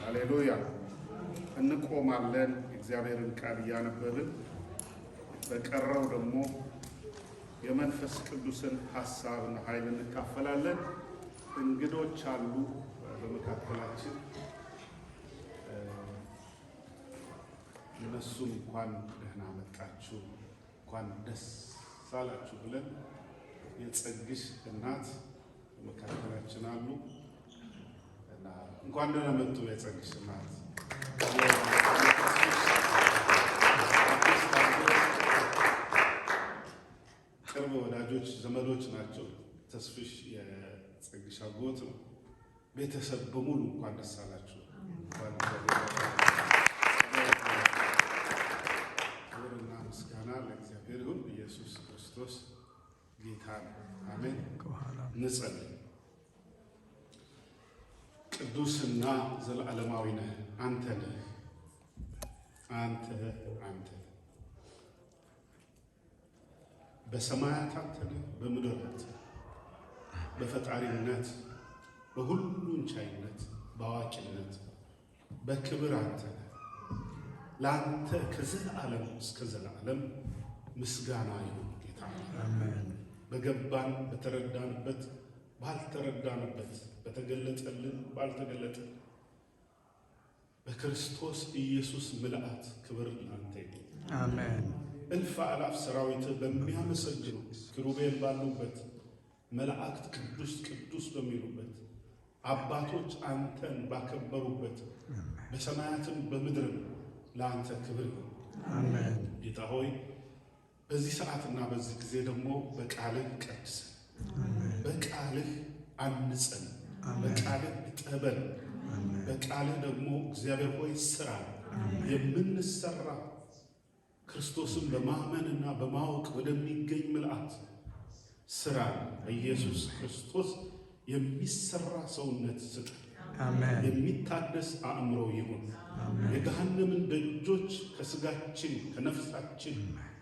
ሃሌሉያ። እንቆማለን እግዚአብሔርን ቃል እያነበብን በቀረው ደግሞ የመንፈስ ቅዱስን ሐሳብና ኃይል እንካፈላለን። እንግዶች አሉ በመካከላችን። እነሱም እንኳን ደህና መጣችሁ እንኳን ደስ አላችሁ ብለን የጸግሽ እናት በመካከላችን አሉ እና እንኳን ደህና መጡ የጸግሽ እናት። ቅርብ ወዳጆች ዘመዶች ናቸው። ተስፍሽ የጸግሽ አጎት ነው። ቤተሰብ በሙሉ እንኳን ደስ አላችሁ። ክብርና ምስጋና ለእግዚአብሔር ይሁን። ኢየሱስ ክርስቶስ ጌታ ነው። አሜን። እንጸልይ። ቅዱስና ዘላለማዊ ነህ አንተ ነህ። አንተ በሰማያት አንተ ነህ፣ በምድር አንተ ነህ። በፈጣሪነት፣ በሁሉን ቻይነት፣ በአዋቂነት፣ በክብር አንተ ነህ። ለአንተ ከዘላለም እስከ ዘላለም ምስጋና ይሁን ጌታ። አሜን። በገባን በተረዳንበት ባልተረዳንበት፣ በተገለጠልን ባልተገለጠልን በክርስቶስ ኢየሱስ ምልአት ክብር ላንተ ይሁን። አሜን። እልፍ አእላፍ ሰራዊት በሚያመሰግኑ ኪሩቤል ባሉበት፣ መላእክት ቅዱስ ቅዱስ በሚሉበት፣ አባቶች አንተን ባከበሩበት በሰማያትም በምድርም ለአንተ ክብር ይሁን። አሜን። ጌታ ሆይ በዚህ ሰዓትና በዚህ ጊዜ ደግሞ በቃልህ ቀድሰን፣ በቃልህ አንጸን፣ በቃልህ እጠበን፣ በቃልህ ደግሞ እግዚአብሔር ሆይ ስራ የምንሰራ ክርስቶስን በማመንና በማወቅ ወደሚገኝ ምልአት ስራ በኢየሱስ ክርስቶስ የሚሰራ ሰውነት ስጠን። አሜን። የሚታደስ አእምሮ ይሁን። የገሃነምን ደጆች ከስጋችን ከነፍሳችን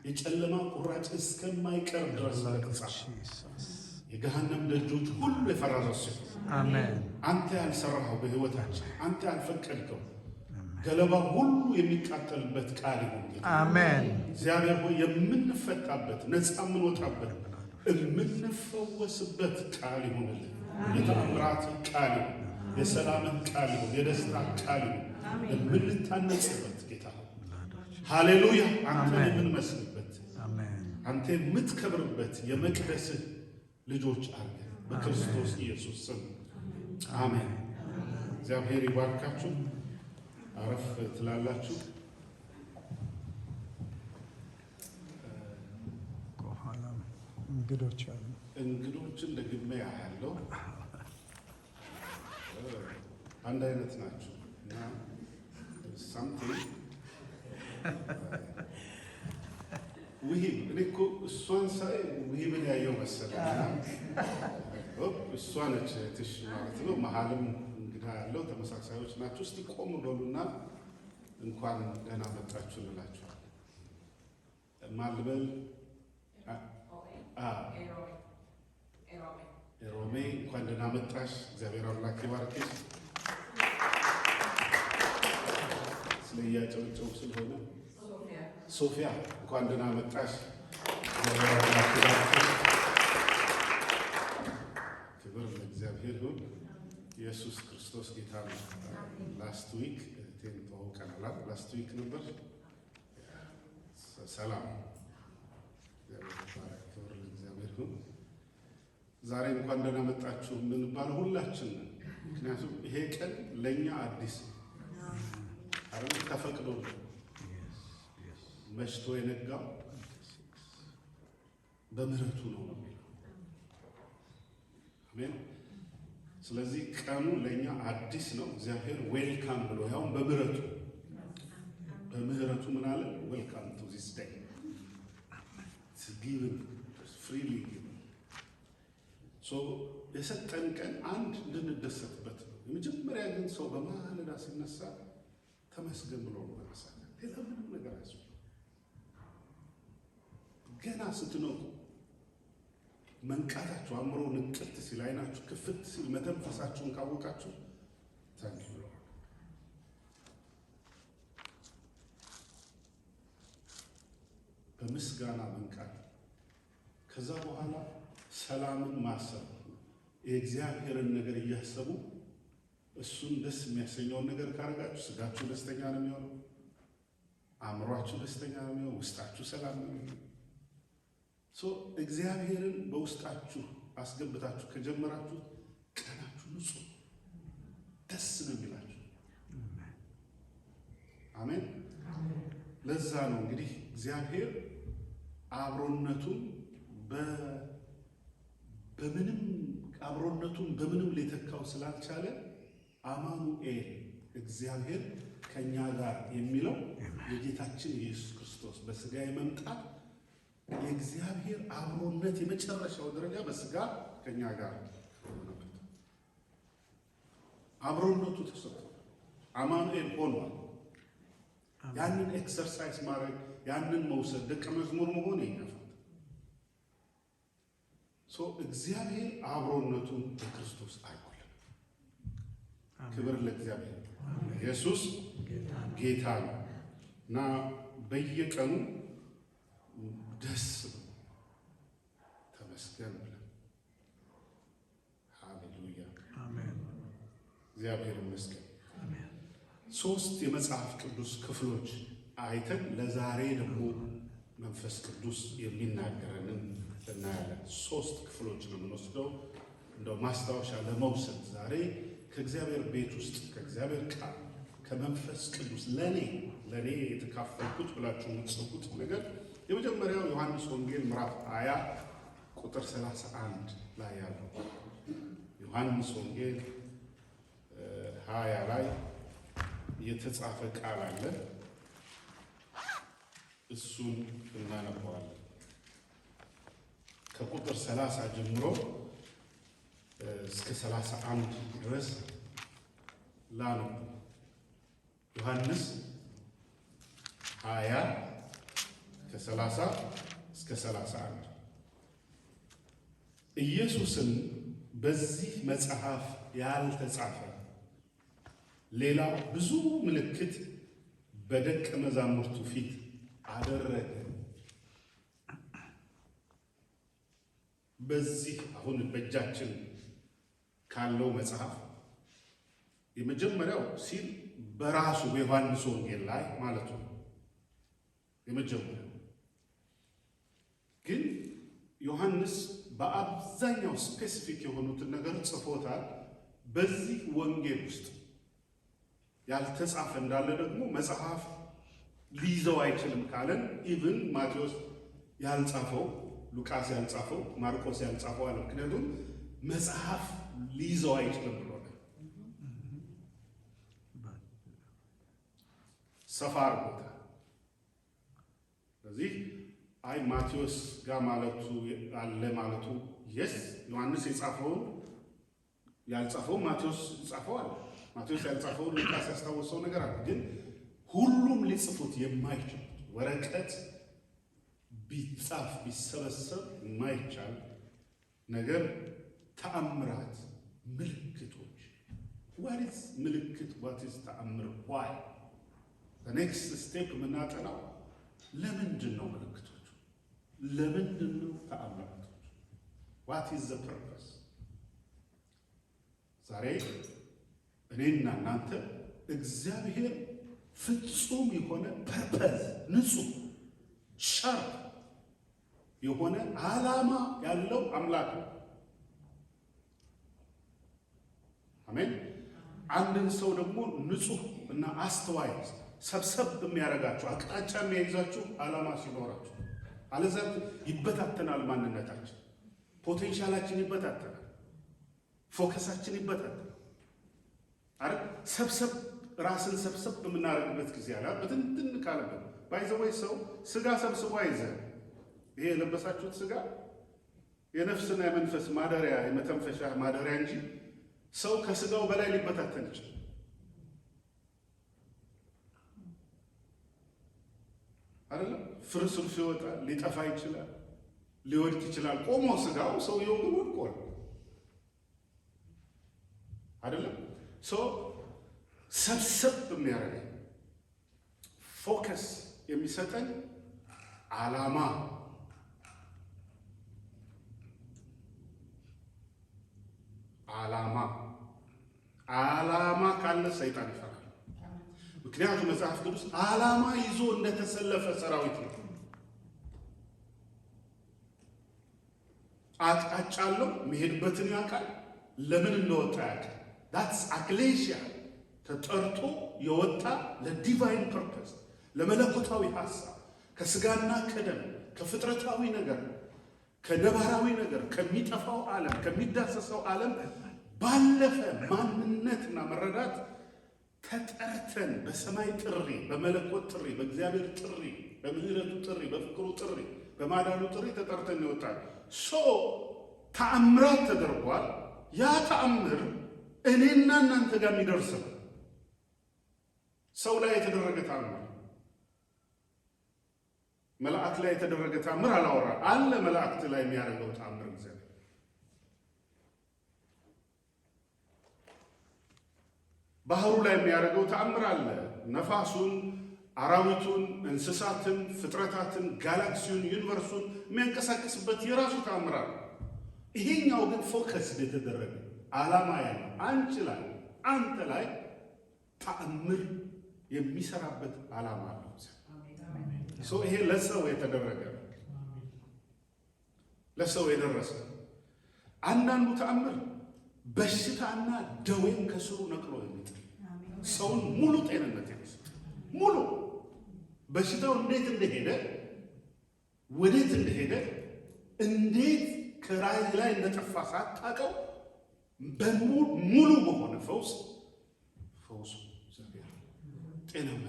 የጨለማ ቁራጭ እስከማይቀር ድረስ ለቅጻፍ የገሃነም ደጆች ሁሉ የፈራረሱ። አሜን። አንተ ያልሰራኸው በሕይወታችን አንተ ያልፈቀድከው ገለባ ሁሉ የሚቃጠልበት ቃል ይሁን። አሜን። እግዚአብሔር ሆይ የምንፈታበት ነፃ የምንወጣበት የምንፈወስበት ቃል ይሁንልን። የተአምራት ቃል ይሁን፣ የሰላምን ቃል ይሁን፣ የደስታ ቃል ይሁን። የምንታነጽበት ጌታ ሃሌሉያ። አንተን የምንመስልበት አንተ የምትከብርበት የመቅደስህ ልጆች አድርገን በክርስቶስ ኢየሱስ ስም አሜን። እግዚአብሔር ይባርካችሁ። አረፍ ትላላችሁ። ከኋላም እንግዶች አሉ። እንግዶችን ደግሜ ያለው አንድ አይነት ናቸው እና ሳምቲንግ ውሂብ እኔ እኮ እሷን ሳይ ውሂብን ያየው መሰለኝ። እሷ ነች ትሽ ማለት ነው። መሀልም እንግዳ ያለው ተመሳሳዮች ናቸው። እስቲ ቆም በሉና እንኳን ደህና መጣችሁ እንላችኋል። ማልበል ኤሮሜ እንኳን ደህና መጣሽ። እግዚአብሔር አምላክ ይባርክሽ። ስለ እያጨበጨቡ ስለሆነ ሶፊያ እንኳን ደህና መጣሽ። እግዚአብሔር አምላክ ይባርክሽ። ክብር ለእግዚአብሔር ይሁን። ኢየሱስ ክርስቶስ ጌታ ነው። ላስት ዊክ እህቴን ተዋውቀናል። ላስት ዊክ ነበር። ሰላም ክብር ለእግዚአብሔር ይሁን። ዛሬ እንኳን ደህና መጣችሁ የምንባለው ሁላችን ነን። ምክንያቱም ይሄ ቀን ለእኛ አዲስ አይደል? ተፈቅዶ መሽቶ የነጋው በምህረቱ ነው የሚለው። አሜን። ስለዚህ ቀኑ ለእኛ አዲስ ነው። እግዚአብሔር ዌልካም ብሎ ያውም በምህረቱ ምን አለ? ዌልካም ቱ ዚስ ዴይ ጊቭን ፍሪሊ የሰጠን ቀን አንድ እንድንደሰትበት ነው። የመጀመሪያ ግን ሰው በማለዳ ሲነሳ ተመስገን ብሎ ነው መነሳት። ሌላ ምንም ነገር አያስፈልግም። ገና ስትነቁ መንቃታችሁ አእምሮ ንቅት ሲል አይናችሁ ክፍት ሲል መተንፈሳችሁን ካወቃችሁ ታንኪ ብሎ በምስጋና መንቃት፣ ከዛ በኋላ ሰላምን ማሰብ፣ የእግዚአብሔርን ነገር እያሰቡ እሱን ደስ የሚያሰኘውን ነገር ካረጋችሁ ስጋችሁ ደስተኛ ነው የሚሆነው፣ አእምሯችሁ ደስተኛ ነው የሚሆነው፣ ውስጣችሁ ሰላም ነው የሚሆነው። እግዚአብሔርን በውስጣችሁ አስገብታችሁ ከጀመራችሁ ቀናችሁ ንጹህ ደስ ነው የሚላችሁ። አሜን። ለዛ ነው እንግዲህ እግዚአብሔር አብሮነቱን በምንም ሊተካው ስላልቻለ አማኑኤል እግዚአብሔር ከኛ ጋር የሚለው የጌታችን የኢየሱስ ክርስቶስ በስጋ የመምጣት የእግዚአብሔር አብሮነት የመጨረሻው ደረጃ በስጋ ከኛ ጋር ሆነበት። አብሮነቱ ተሰጥቷል። አማኑኤል ሆኗል። ያንን ኤክሰርሳይዝ ማድረግ፣ ያንን መውሰድ፣ ደቀ መዝሙር መሆን ይኛፋል። እግዚአብሔር አብሮነቱን በክርስቶስ አይቆልም። ክብር ለእግዚአብሔር። ኢየሱስ ጌታ ነው እና በየቀኑ ደስ ተመስገን ብለን ሃሌሉያ እግዚአብሔር ይመስገን። ሶስት የመጽሐፍ ቅዱስ ክፍሎች አይተን ለዛሬ ደግሞ መንፈስ ቅዱስ የሚናገረንን እናያለን። ሶስት ክፍሎች ነው የምንወስደው እንደው ማስታወሻ ለመውሰድ ዛሬ ከእግዚአብሔር ቤት ውስጥ ከእግዚአብሔር ቃል ከመንፈስ ቅዱስ ለኔ የተካፈልኩት ብላችሁ የምትጽፉት ነገር የመጀመሪያው ዮሐንስ ወንጌል ምዕራፍ 20 ቁጥር 31 ላይ ያለው ዮሐንስ ወንጌል 20 ላይ የተጻፈ ቃል አለ። እሱን እናነበዋለን። ከቁጥር 30 ጀምሮ እስከ 31 ድረስ ላነብ። ዮሐንስ 20 ከ30 እስከ 31 ኢየሱስም በዚህ መጽሐፍ ያልተጻፈ ሌላ ብዙ ምልክት በደቀ መዛሙርቱ ፊት አደረገ። በዚህ አሁን በእጃችን ካለው መጽሐፍ የመጀመሪያው ሲል በራሱ በዮሐንስ ወንጌል ላይ ማለት ነው። የመጀመሪያው ግን ዮሐንስ በአብዛኛው ስፔሲፊክ የሆኑትን ነገር ጽፎታል። በዚህ ወንጌል ውስጥ ያልተጻፈ እንዳለ ደግሞ መጽሐፍ ሊይዘው አይችልም ካለን ኢቭን ማቴዎስ ያልጻፈው፣ ሉቃስ ያልጻፈው፣ ማርቆስ ያልጻፈው አለ። ምክንያቱም መጽሐፍ ሊይዘው አይችልም ብሎ ሰፋ አድርጎታል። ስለዚህ አይ ማቴዎስ ጋር ማለቱ አለ ማለቱ የስ ዮሐንስ የጻፈውን ያልጻፈው ማቴዎስ ጻፈዋል። ማቴዎስ ያልጻፈው ሉቃስ ያስታወሰው ነገር አለ። ግን ሁሉም ሊጽፉት የማይችሉት ወረቀት ቢጻፍ ቢሰበሰብ የማይቻል ነገር ተአምራት፣ ምልክቶች ዋትስ ምልክት ዋትስ ተአምር ዋይ በኔክስት ስቴፕ የምናጠናው ለምንድን ነው ምልክቶቹ? ለምንድን ነው ተአምራቶች? ዋት ኢዝ ዘ ፐርፐስ? ዛሬ እኔና እናንተ እግዚአብሔር ፍጹም የሆነ ፐርፐስ ንጹህ ሻርፕ የሆነ ዓላማ ያለው አምላክ ነው። አሜን። አንድን ሰው ደግሞ ንጹህ እና አስተዋይ ሰብሰብ የሚያደርጋችሁ አቅጣጫ የሚያይዛችሁ ዓላማ ሲኖራችሁ፣ አለዚያ ይበታተናል። ማንነታችን፣ ፖቴንሻላችን ይበታተናል። ፎከሳችን ይበታተናል። አይደል? ሰብሰብ ራስን ሰብሰብ የምናደርግበት ጊዜ አለ። በትንትን ካለበት ባይዘወይ ሰው ስጋ ሰብስቦ አይዘ ይሄ የለበሳችሁት ስጋ የነፍስና የመንፈስ ማደሪያ የመተንፈሻ ማደሪያ እንጂ ሰው ከስጋው በላይ ሊበታተን ይችላል። አይደለም? ፍርስርሱ ይወጣል፣ ሊጠፋ ይችላል፣ ሊወድቅ ይችላል። ቆሞ ስጋው ሰውየው ግን ወድቋል። አይደለም? ሰብሰብ የሚያደርገን ፎከስ የሚሰጠን ዓላማ ካለ ሰይጣን ይፈራል። ምክንያቱም መጽሐፍ ቅዱስ ዓላማ ይዞ እንደተሰለፈ ሰራዊት ነው። አቅጣጫ አለው፣ መሄድበትን ያውቃል፣ ለምን እንደወጣ ያውቃል። ዳትስ አክሌሽያ ተጠርቶ የወጣ ለዲቫይን ፐርፐስ ለመለኮታዊ ሐሳብ ከስጋና ከደም ከፍጥረታዊ ነገር ከነባራዊ ነገር ከሚጠፋው ዓለም ከሚዳሰሰው ዓለም ባለፈ ማንነትና መረዳት ተጠርተን በሰማይ ጥሪ፣ በመለኮት ጥሪ፣ በእግዚአብሔር ጥሪ፣ በምህረቱ ጥሪ፣ በፍቅሩ ጥሪ፣ በማዳኑ ጥሪ ተጠርተን ይወጣል። ተአምራት ተደርጓል። ያ ተአምር እኔና እናንተ ጋር የሚደርስ ነው። ሰው ላይ የተደረገ ተአምር፣ መላእክት ላይ የተደረገ ተአምር አላወራ አለ። መላእክት ላይ የሚያደርገው ተአምር እግዚአብሔር ባህሩ ላይ የሚያደርገው ተአምር አለ። ነፋሱን፣ አራዊቱን፣ እንስሳትን፣ ፍጥረታትን፣ ጋላክሲውን፣ ዩኒቨርሱን የሚያንቀሳቅስበት የራሱ ተአምር አለ። ይሄኛው ግን ፎከስ የተደረገ ዓላማ ያለው አንተ ላይ ተአምር የሚሰራበት ዓላማ አለው። ይሄ ለሰው የተደረገ ለሰው የደረሰ አንዳንዱ ተአምር በሽታና ደዌን ከስሩ ነቅሎ የሚጥል ሰውን ሙሉ ጤንነት የሚሰጥ ሙሉ በሽታው እንዴት እንደሄደ ወዴት እንደሄደ እንዴት ከራይ ላይ እንደጠፋ ሳታውቀው ሙሉ በሆነ ፈውስ እግዚአብሔር ጤናማ።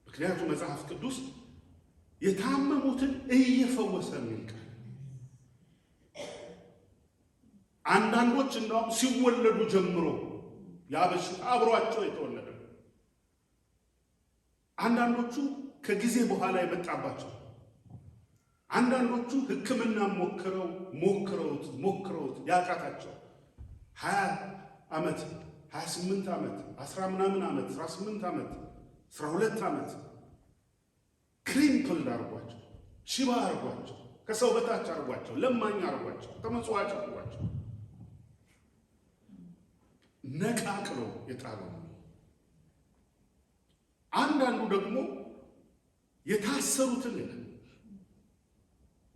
ምክንያቱም መጽሐፍ ቅዱስ የታመሙትን እየፈወሰ የሚል ቃል አንዳንዶች እንደውም ሲወለዱ ጀምሮ ያ በሽታ አብሯቸው የተወለደ፣ አንዳንዶቹ ከጊዜ በኋላ የመጣባቸው፣ አንዳንዶቹ ሕክምና ሞክረውት ያቃታቸው 20 ዓመት 28 ዓመት 10 ምናምን ዓመት 18 ዓመት 12 ዓመት ክሪምፕል አርጓቸው፣ ሽባ አርጓቸው፣ ከሰው በታች አርጓቸው፣ ለማኝ አርጓቸው፣ ተመጽዋች አርጓቸው ነቃቅሎ የጣለው። አንዳንዱ ደግሞ የታሰሩትን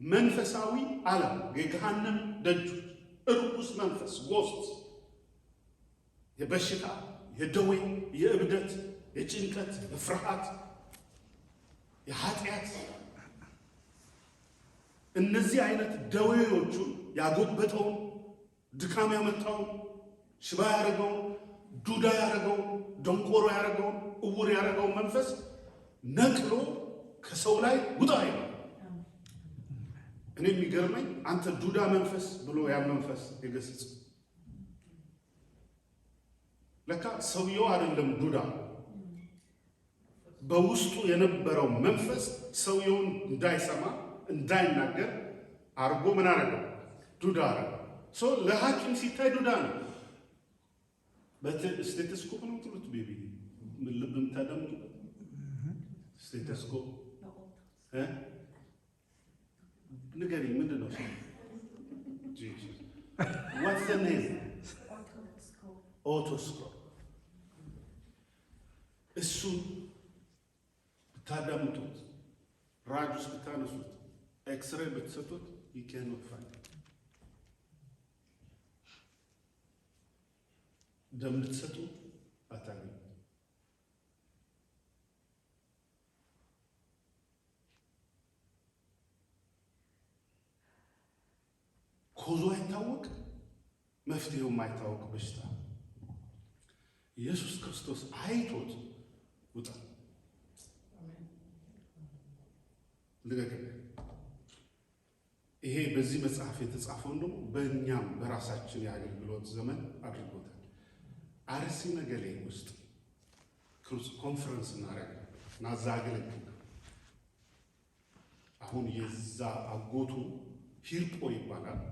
መንፈሳዊ ዓለም የገሃነም ደጆች እርኩስ መንፈስ ጎስት፣ የበሽታ የደዌ የእብደት የጭንቀት የፍርሃት የኃጢአት እነዚህ አይነት ደዌዎቹን ያጎበጠውን ድካም ያመጣውን ሽባ ያደረገውን ዱዳ ያደረገውን ደንቆሮ ያደረገውን እውር ያደረገውን መንፈስ ነቅሎ ከሰው ላይ ውጣ ይላል። እኔ የሚገርመኝ አንተ ዱዳ መንፈስ ብሎ ያን መንፈስ የገሰጸ ለካ ሰውየው አይደለም ዱዳ፣ በውስጡ የነበረው መንፈስ ሰውየውን እንዳይሰማ እንዳይናገር አርጎ ምን አረገው? ዱዳ አረገው። ለሐኪም ሲታይ ዱዳ ነው። ስቴተስኮፕ ነው ትሉት ቤቢ ልብ የምታዳምጡበት ስቴተስኮፕ ንገሪ፣ ምንድን ነው? ዋትስ ዘ ኔም? ኦቶስኮፕ። እሱን ብታዳምጡት፣ ራጅ ውስጥ ብታነሱት፣ ኤክስሬ ብትሰጡት ይኬኖት ፋይንድ ደም ብትሰጡ አታገኙ። ኮዙ አይታወቅ፣ መፍትሄው የማይታወቅ በሽታ ኢየሱስ ክርስቶስ አይቶት ውጣ ልገገ። ይሄ በዚህ መጽሐፍ የተጻፈውን ደግሞ በእኛም በራሳችን የአገልግሎት ዘመን አድርጎታል። አርሲ ነገሌ ውስጥ ኮንፈረንስ እናደርጋለን እና እዛ አገለግል። አሁን የዛ አጎቱ ሂርጶ ይባላል፣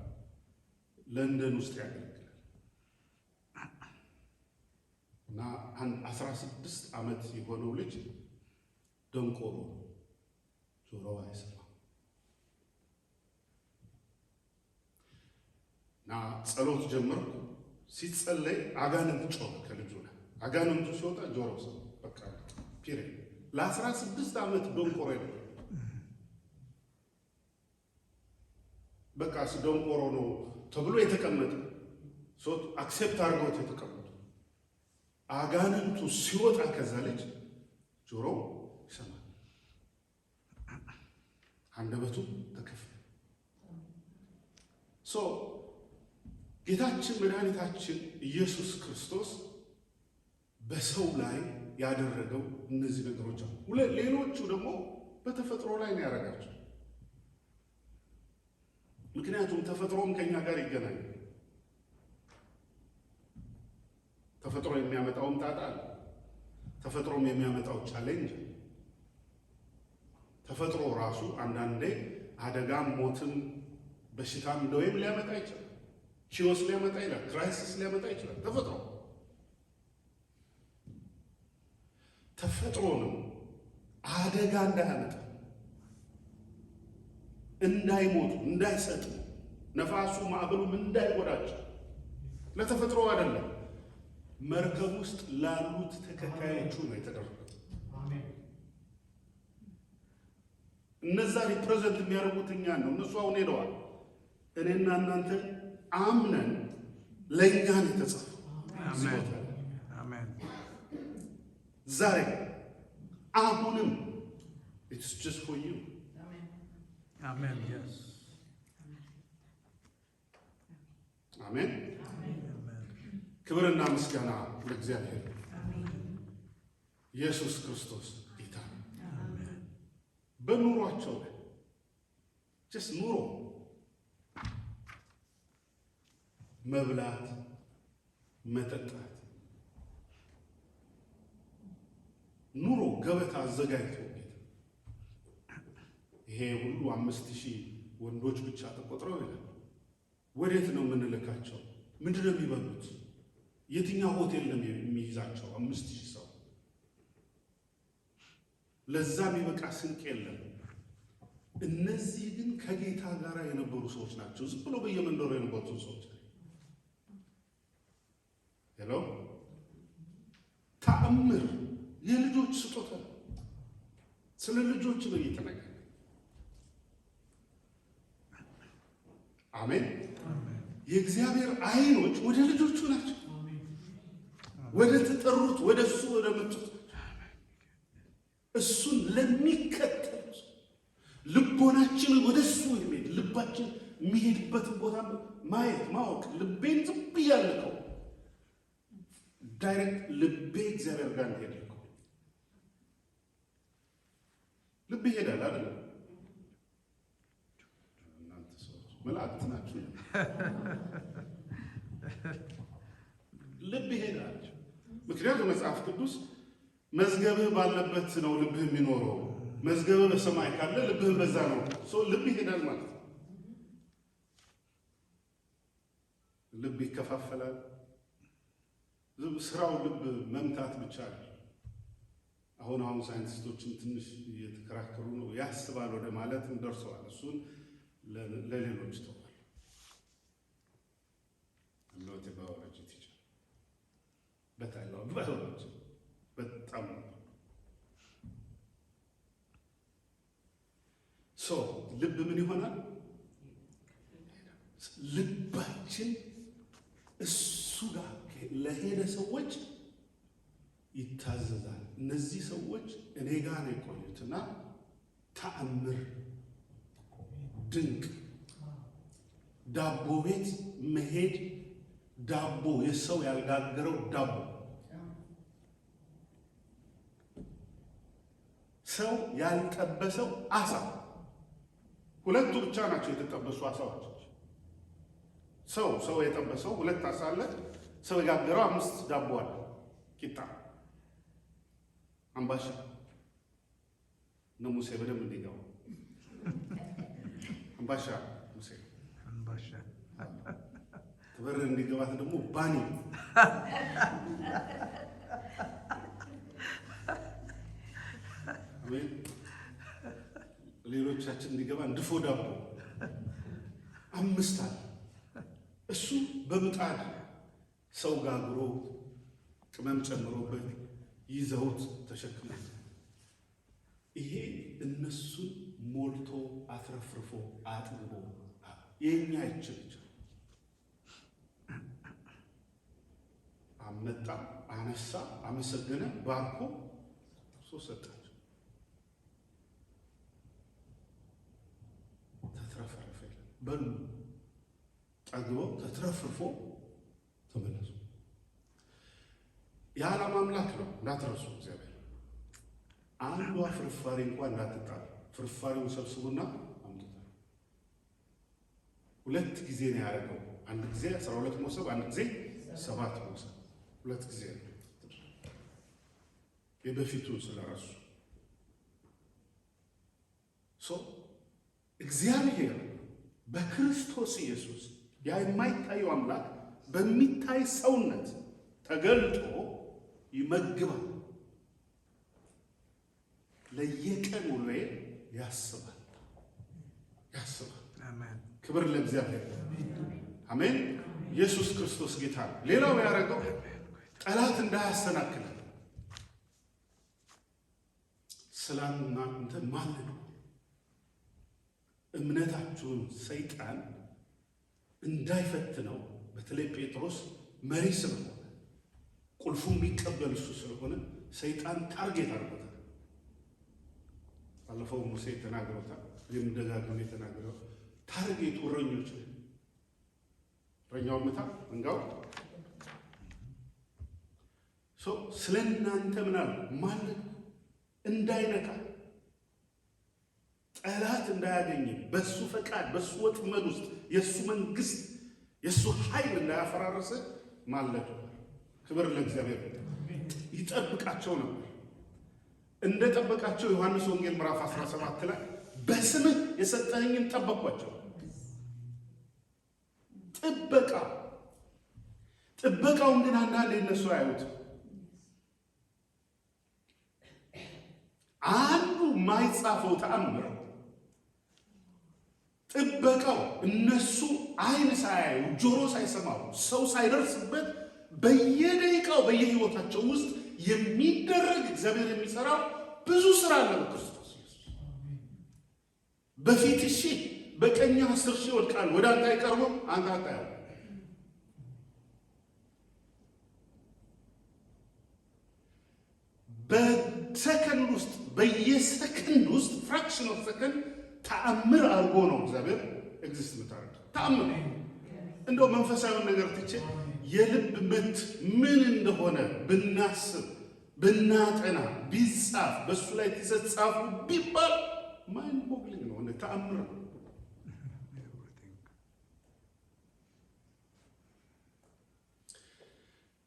ለንደን ውስጥ ያገለግላል እና 16 ዓመት የሆነው ልጅ ደንቆሮ ጆሮው አይሰማም። እና ጸሎት ጀመርኩ። ሲጸለይ አጋንንት ጮኸ ከልጁ ላይ። አጋንንቱ ሲወጣ ጆሮው ሰማ። በቃ ፒሪድ። ለ16 ዓመት ደንቆሮ ነው። በቃ ደንቆሮ ነው ተብሎ የተቀመጠ ሰው አክሴፕት አድርገውት የተቀመጡ። አጋንንቱ ሲወጣ ከዛ ልጅ ጆሮው ይሰማል፣ አንደበቱ ተከፈተ። ጌታችን መድኃኒታችን ኢየሱስ ክርስቶስ በሰው ላይ ያደረገው እነዚህ ነገሮች አሉ። ሌሎቹ ደግሞ በተፈጥሮ ላይ ነው ያደረጋቸው። ምክንያቱም ተፈጥሮም ከኛ ጋር ይገናኛል። ተፈጥሮ የሚያመጣውም ጣጣ አለ። ተፈጥሮም የሚያመጣው ቻሌንጅ። ተፈጥሮ ራሱ አንዳንዴ አደጋም፣ ሞትም፣ በሽታም ደዌም ሊያመጣ ይችላል። ቺዮስ ሊያመጣ ይችላል። ክራይሲስ ሊያመጣ ይችላል። ተፈጥሮ ነው አደጋ እንዳያመጣ፣ እንዳይሞቱ፣ እንዳይሰጡ፣ ነፋሱ ማዕበሉም እንዳይጎዳቸው ለተፈጥሮ አይደለም፣ መርከብ ውስጥ ላሉት ተከታዮቹ ነው የተደረገው። እነዛ ሪፕሬዘንት የሚያደርጉት እኛን ነው። እነሱ አሁን ሄደዋል። እኔና እናንተ አምነን ለእኛን የተጻፈው ዛሬ አሁንም it's just for you. Amen. Yes. አሜን። ክብርና ምስጋና ለእግዚአብሔር። ኢየሱስ ክርስቶስ ጌታ ነው። በኑሯቸው ላይ ጀስት ኑሮ መብላት፣ መጠጣት፣ ኑሮ ገበታ አዘጋጅቶ ይሄ ሁሉ 5000 ወንዶች ብቻ ተቆጥረው ይላል። ወዴት ነው የምንልካቸው? ምንድን ነው የሚበሉት? የትኛው ሆቴል ነው የሚይዛቸው? 5000 ሰው ለዛ የሚበቃ ስንቅ የለም። እነዚህ ግን ከጌታ ጋር የነበሩ ሰዎች ናቸው። ዝም ብሎ በየመንደሩ የነበሩ ሰዎች ሄሎ ተአምር የልጆች ስጦታ ስለ ልጆች ነው እየተነገረ። አሜን። የእግዚአብሔር አይኖች ወደ ልጆቹ ናቸው፣ ወደ ተጠሩት፣ ወደ እሱ ወደ መጡት፣ እሱን ለሚከተሉት ልቦናችንን ወደ እሱ የሚሄድ ልባችን የሚሄድበትን ቦታ ማየት ማወቅ። ልቤን ዝም ብያለከው ዳይሬክት ልቤ እግዚአብሔር ጋር እንሄድ ነው። ልብ ይሄዳል አይደል? እናንተ ሰዎች መላእክት ናችሁ። ልብ ይሄዳል። ምክንያቱም መጽሐፍ ቅዱስ መዝገብህ ባለበት ነው ልብህ የሚኖረው። መዝገብህ በሰማይ ካለ ልብህ በዛ ነው። ልብ ይሄዳል ማለት ነው። ልብ ይከፋፈላል። ስራው ልብ መምታት ብቻ ነው። አሁን ሳይንቲስቶችም ትንሽ እየተከራከሩ ነው። ያስባል ወደ ማለትም ደርሰዋል። እሱን ለሌሎች ተዋል። ሎቴ ባዮሎጂ ቲቸር በታላው ባዮሎጂ በጣም ልብ ምን ይሆናል? ልባችን እሱ ጋር ለሄደ ሰዎች ይታዘዛል። እነዚህ ሰዎች እኔ ጋር ነው የቆዩትና ተአምር፣ ድንቅ ዳቦ ቤት መሄድ፣ ዳቦ የሰው ያልጋገረው ዳቦ፣ ሰው ያልጠበሰው አሳ፣ ሁለቱ ብቻ ናቸው የተጠበሱ አሳዎች። ሰው የጠበሰው 2 አሳ አለ። ሰው የጋገረው 5 ዳቦ አለ። ቂጣ፣ አምባሻ ነው። ሙሴ በደንብ እንዲገባ አምባሻ ሙሴ አምባሻ ተበር እንዲገባት ደግሞ ባኒ ሌሎቻችን እንዲገባ ድፎ ዳቦ 5 አለ። እሱ በምጣድ ሰው ጋግሮ ቅመም ጨምሮበት ይዘውት ተሸክመው ይሄ እነሱን ሞልቶ አትረፍርፎ አጥግቦ የኛ ይችላል። አመጣ፣ አነሳ፣ አመሰገነ፣ ባርኮ ሰጣቸው። ተትረፈረፈ በሉ ጠግበው ተትረፍርፎ ተመለሱ። የዓለም አምላክ ነው እንዳትረሱ። እግዚአብሔር አንዷ ፍርፋሪ እንኳን እንዳትጣል። ፍርፋሪውን ሰብስቡና አምጡታል። 2 ጊዜ ነው ያደረገው። አንድ ጊዜ 12 መሶብ፣ አንድ ጊዜ 7 መሶብ፣ 2 ጊዜ ነው። የበፊቱን ስለረሱ እግዚአብሔር በክርስቶስ ኢየሱስ ያ የማይታየው አምላክ በሚታይ ሰውነት ተገልጦ ይመግባል። ለየቀን ውሎዬ ያስባል። ክብር ለእግዚአብሔር። አሜን። ኢየሱስ ክርስቶስ ጌታ ነው። ሌላው ያደረገው ጠላት እንዳያሰናክል ስላንተ ማለዱ እምነታችሁን ሰይጣን እንዳይፈትነው። በተለይ ጴጥሮስ መሪ ስለሆነ ቁልፉ የሚቀበል እሱ ስለሆነ ሰይጣን ታርጌት አድርጎታል። ባለፈው ሙሴ ተናግሮታል። እኔም ደጋግሜ ተናግረው ታርጌቱ እረኞች እረኛው ምታ መንጋው ስለ እናንተ ምናምን ማለት እንዳይነካ ጠላት እንዳያገኝ በሱ ፈቃድ በሱ ወጥመድ ውስጥ የሱ መንግስት የሱ ኃይል እንዳያፈራረሰ ማለት ነው። ክብር ለእግዚአብሔር። ይጠብቃቸው ነበር። እንደ ጠበቃቸው ዮሐንስ ወንጌል ምዕራፍ 17 ላይ በስምህ የሰጠኸኝን ጠበቅኳቸው። ጥበቃውን ግን አንዳንዴ እነሱ አያዩት። አንዱ ማይጻፈው ተአምር ጥበቃው እነሱ አይን ሳያዩ ጆሮ ሳይሰማው ሰው ሳይደርስበት በየደቂቃው በየህይወታቸው ውስጥ የሚደረግ እግዚአብሔር የሚሰራው ብዙ ስራ አለ በክርስቶስ ኢየሱስ። በፊት በቀኝ 10,000 ይወድቃል፣ ወደ አንተ አይቀርቡም፣ አንተ አታየው። በሰከንድ ውስጥ በየሰከንድ ውስጥ ፍራክሽን ኦፍ ሰከንድ ተአምር አድርጎ ነው እግዚአብሔር ኤግዚስት የምታደርገው። ተአምር እንደው መንፈሳዊውን ነገር ትቼ የልብ ምት ምን እንደሆነ ብናስብ ብናጠና ቢጻፍ በሱ ላይ ተጻፉ ቢባል ማይንድ ቦግሊንግ ነው። እንደ ተአምር ነው።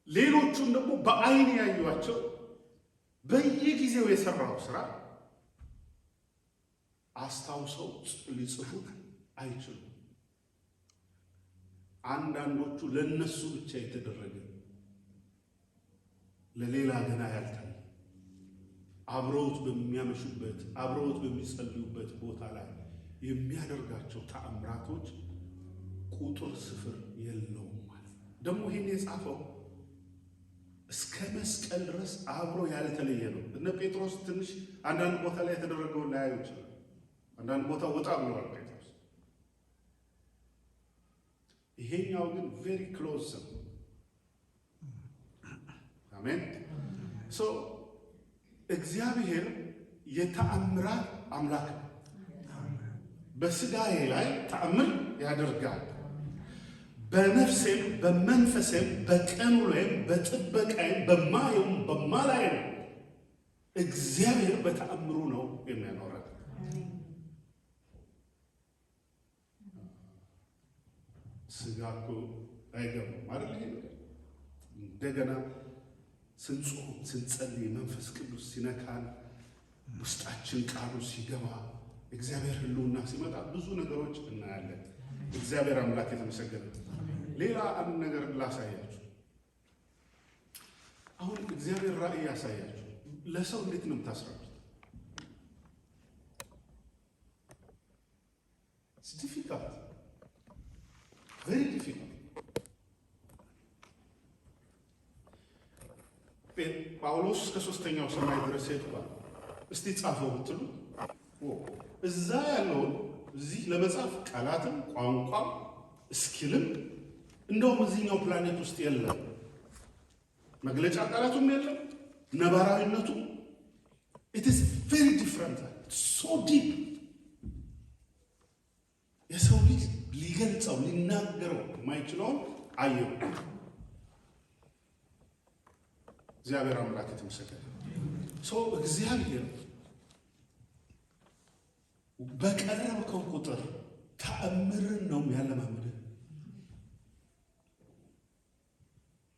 ሌሎቹም ደግሞ በአይን ያዩዋቸው በየጊዜው የሰራው ስራ አስታውሰው ሊጽፉት አይችሉም። አንዳንዶቹ ለነሱ ብቻ የተደረገ ለሌላ ገና ያልታየ አብረውት በሚያመሹበት አብረውት በሚጸልዩበት ቦታ ላይ የሚያደርጋቸው ተአምራቶች ቁጥር ስፍር የለውም ማለት ነው። ደግሞ ይህን የጻፈው እስከ መስቀል ድረስ አብሮ ያልተለየ ነው። እነ ጴጥሮስ ትንሽ አንዳንድ ቦታ ላይ የተደረገውን ላያዩ ይችላል። አንዳንድ ቦታ ወጣ ብለዋል ጴጥሮስ። ይሄኛው ግን ቬሪ ክሎዝ ነው። አሜን። እግዚአብሔር የተአምራት አምላክ ነው። በስጋዬ ላይ ተአምር ያደርጋል። በነፍሴም በመንፈሴም በቀን ውሎዬም በጥበቃዬም በማየውም በማላየው እግዚአብሔር በተአምሩ ነው የሚያኖረን። ስጋ እኮ አይገባም አይደል? ይሄ ነገር እንደገና ስንጾም ስንጸልይ መንፈስ ቅዱስ ሲነካን ውስጣችን ቃሉ ሲገባ እግዚአብሔር ሕልውና ሲመጣ ብዙ ነገሮች እናያለን። እግዚአብሔር አምላክ የተመሰገነ። ሌላ አንድ ነገር ላሳያችሁ። አሁን እግዚአብሔር ራእይ ያሳያችሁ። ለሰው እንዴት ነው የምታስረዱት? ጳውሎስ ከሶስተኛው ሰማይ ድረስ ሄዷል። እስቲ ጻፈው ብትሉ እዛ ያለውን እዚህ ለመጻፍ ቃላትም ቋንቋም ስኪልም እንደውም እዚህኛው ፕላኔት ውስጥ የለም። መግለጫ ቃላቱም የለም። ነባራዊነቱ it is very different, so deep። የሰው ልጅ ሊገልጸው ሊናገረው የማይችለውን አየው። እግዚአብሔር አምላክ የተመሰገነ ሰው እግዚአብሔር በቀረብከው ቁጥር ተአምርን ነው የሚያለማምድህ።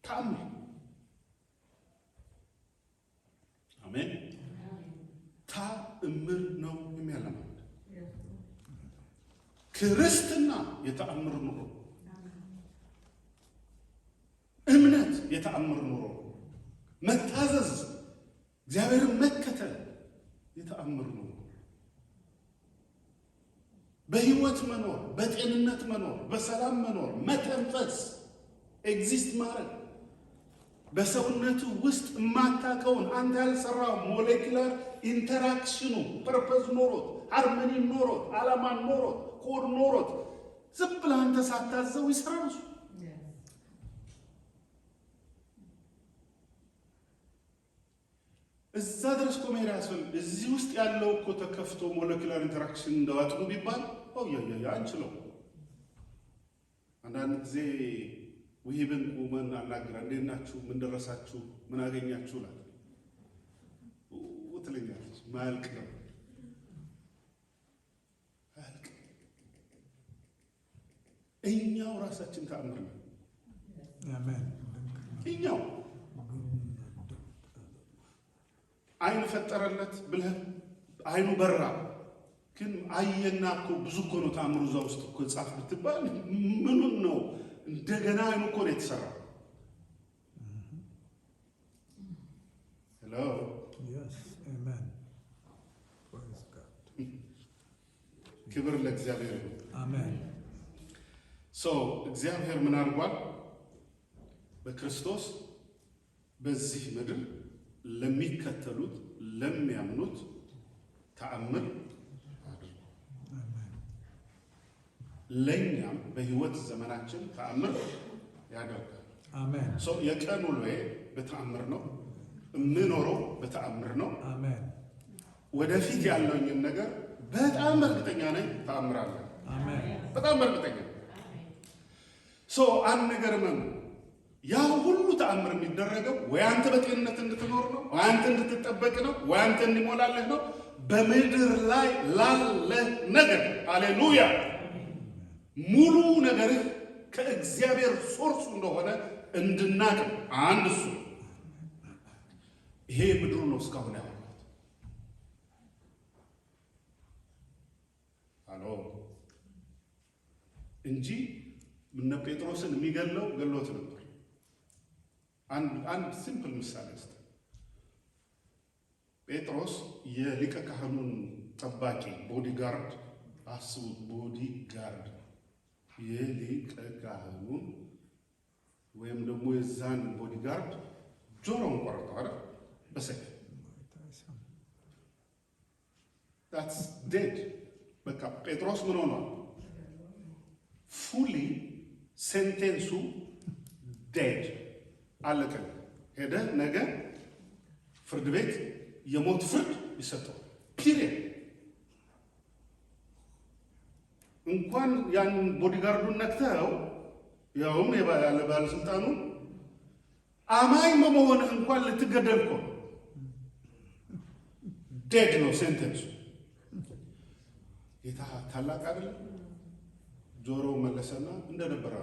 ተአምር አሜን። ተአምር ነው የሚያለማምድህ። ክርስትና የተአምር ኑሮ፣ እምነት የተአምር ኑሮ፣ መታዘዝ እግዚአብሔርን መከተል የተአምር ኑሮ፣ በህይወት መኖር፣ በጤንነት መኖር፣ በሰላም መኖር፣ መተንፈስ፣ ኤግዚስት ማድረግ፣ በሰውነቱ ውስጥ የማታውቀውን አንተ ያልሰራው ሞሌኩላር ኢንተራክሽኑ ፐርፐዝ ኖሮት፣ ሃርመኒ ኖሮት፣ ዓላማ ኖሮት፣ ኮድ ኖሮት ዝም ብለህ አንተ ሳታዘው ይሰራል። እዛ ድረስ እኮ መሄድ አያስፈልግም። እዚህ ውስጥ ያለው እኮ ተከፍቶ ሞለኪውላር ኢንተራክሽን እንዳዋጥሩ ቢባል አንችለው። አንዳንድ ጊዜ ውሂብን ቁመን አናግራ እንዴት ናችሁ፣ ምን ደረሳችሁ፣ ምን አገኛችሁ ላት ትለኛለች። ማያልቅ ነው አያልቅ። እኛው ራሳችን ተአምር ነው። አሜን። እኛው አይን ፈጠረለት ብለህ አይኑ በራ፣ ግን አየና እኮ ብዙ እኮ ነው ተአምሩ እዛ ውስጥ እኮ ጻፍ ብትባል ምኑን ነው? እንደገና አይኑ እኮ ነው የተሰራው። ሄሎ ክብር ለእግዚአብሔር ነው። አሜን። እግዚአብሔር ምን አድርጓል? በክርስቶስ በዚህ ምድር ለሚከተሉት ለሚያምኑት ተአምር አድርጓል። ለእኛም በህይወት ዘመናችን ተአምር ያደርጋል። አሜን። የቀን ውሎዬ በተአምር ነው የምኖረው፣ በተአምር ነው። አሜን። ወደፊት ያለኝም ነገር በጣም እርግጠኛ ነኝ ተአምር አለ። አሜን። በጣም እርግጠኛ አንድ ነገር ምን ያ ሁሉ ተአምር የሚደረገው ወይ አንተ በጤንነት እንድትኖር ነው፣ ወይ አንተ እንድትጠበቅ ነው፣ ወይ አንተ እንዲሞላለህ ነው። በምድር ላይ ላለ ነገር ሃሌሉያ ሙሉ ነገርህ ከእግዚአብሔር ሶርሱ እንደሆነ እንድናቅ አንድ እሱ ይሄ ምድሩ ነው እስካሁን ያለው። አሎ እንጂ እነ ጴጥሮስን የሚገለው ገሎት ነበር። አንድ ሲምፕል ምሳሌ ውስጥ ጴጥሮስ የሊቀ ካህኑን ጠባቂ ቦዲጋርድ አስቡት። ቦዲጋርድ የሊቀ ካህኑን ወይም ደግሞ የዛን ቦዲጋርድ ጆሮውን ቆረጠው አይደል? በሰይፍ that's dead። በቃ ጴጥሮስ ምን ሆኗል? ፉሊ ሴንቴንሱ ዴድ አለቀ። ሄደ ነገ ፍርድ ቤት የሞት ፍርድ ይሰጠው ፒሪየድ። እንኳን ያን ቦዲጋርዱን ነክተው ያውም ያለ ባለስልጣኑ አማኝ በመሆንህ እንኳን ልትገደል እኮ ዴድ ነው ሴንቴንሱ። ጌታ ታላቅ አይደለም? ጆሮ መለሰና እንደነበረ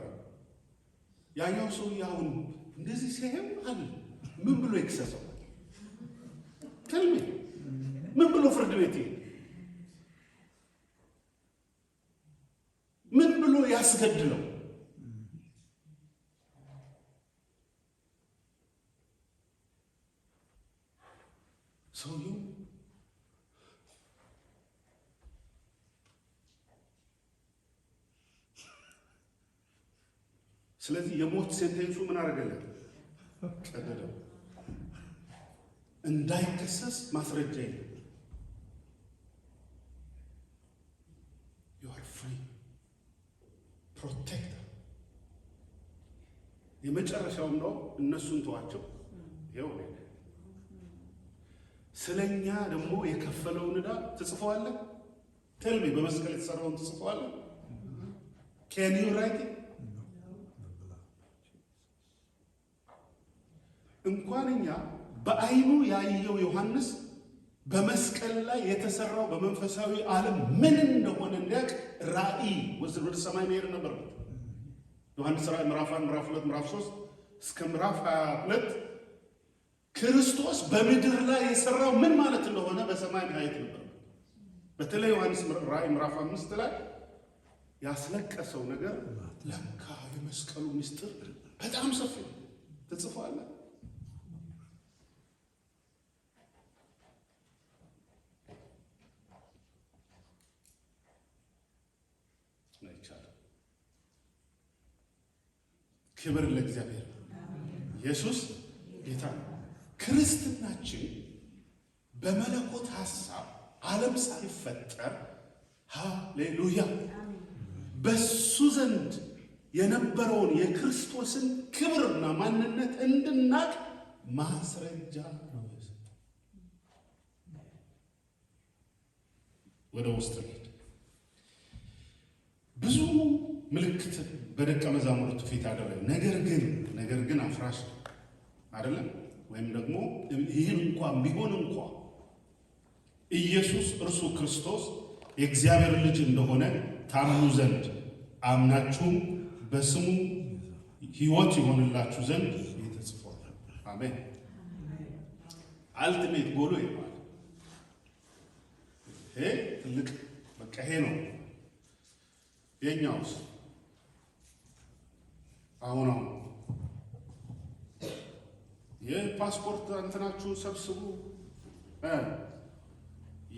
ያኛው ሰው ያውን እንደዚህ ሲሄም አለ። ምን ብሎ ይክሰሰው? ከልሜ ምን ብሎ ፍርድ ቤት ይሄ ምን ብሎ ያስገድለው? ሰውየው ስለዚህ የሞት ሴንቴንሱ ምን አደረገለት? ቀደደው። እንዳይከሰስ ማስረጃ የለም። you are free protector። የመጨረሻው ነው እነሱን ተዋቸው። ይኸው ስለኛ ደግሞ የከፈለውን ዕዳ ትጽፈዋለህ። ተልሚ በመስቀል የተሰራውን ትጽፈዋለህ። can you write it? እንኳን እኛ በአይኑ ያየው ዮሐንስ በመስቀል ላይ የተሰራው በመንፈሳዊ ዓለም ምን እንደሆነ እንዲያውቅ ራእይ ወደ ሰማይ መሄድ ነበረበት። ዮሐንስ ራእይ ምዕራፍ 1 ምዕራፍ 2 ምዕራፍ 3 እስከ ምዕራፍ 22 ክርስቶስ በምድር ላይ የሰራው ምን ማለት እንደሆነ በሰማይ ማየት ነበረበት። በተለይ ዮሐንስ ራእይ ምዕራፍ 5 ላይ ያስለቀሰው ነገር ለካ የመስቀሉ ምስጢር በጣም ሰፊ ነው። ተጽፏል። ክብር ለእግዚአብሔር። ኢየሱስ ጌታ ነው። ክርስትናችን በመለኮት ሐሳብ ዓለም ሳይፈጠር ሃሌሉያ በሱ ዘንድ የነበረውን የክርስቶስን ክብርና ማንነት እንድናቅ ማስረጃ ነው። ወደ ውስጥ ብዙ ምልክት በደቀ መዛሙርቱ ፊት አደረገ። ነገር ግን አፍራሽ አይደለም። ወይም ደግሞ ይህን እንኳን ቢሆን ኢየሱስ እርሱ ክርስቶስ የእግዚአብሔር ልጅ እንደሆነ ታምኑ ዘንድ አምናችሁም በስሙ ሕይወት ይሆንላችሁ ዘንድ ተጽፏል። አሜን። አልቲሜት ጎሉ ይባል። ይሄ ትልቅ በቃ ይሄ ነው። የኛውስ አሁን የፓስፖርት እንትናችሁን ሰብስቡ፣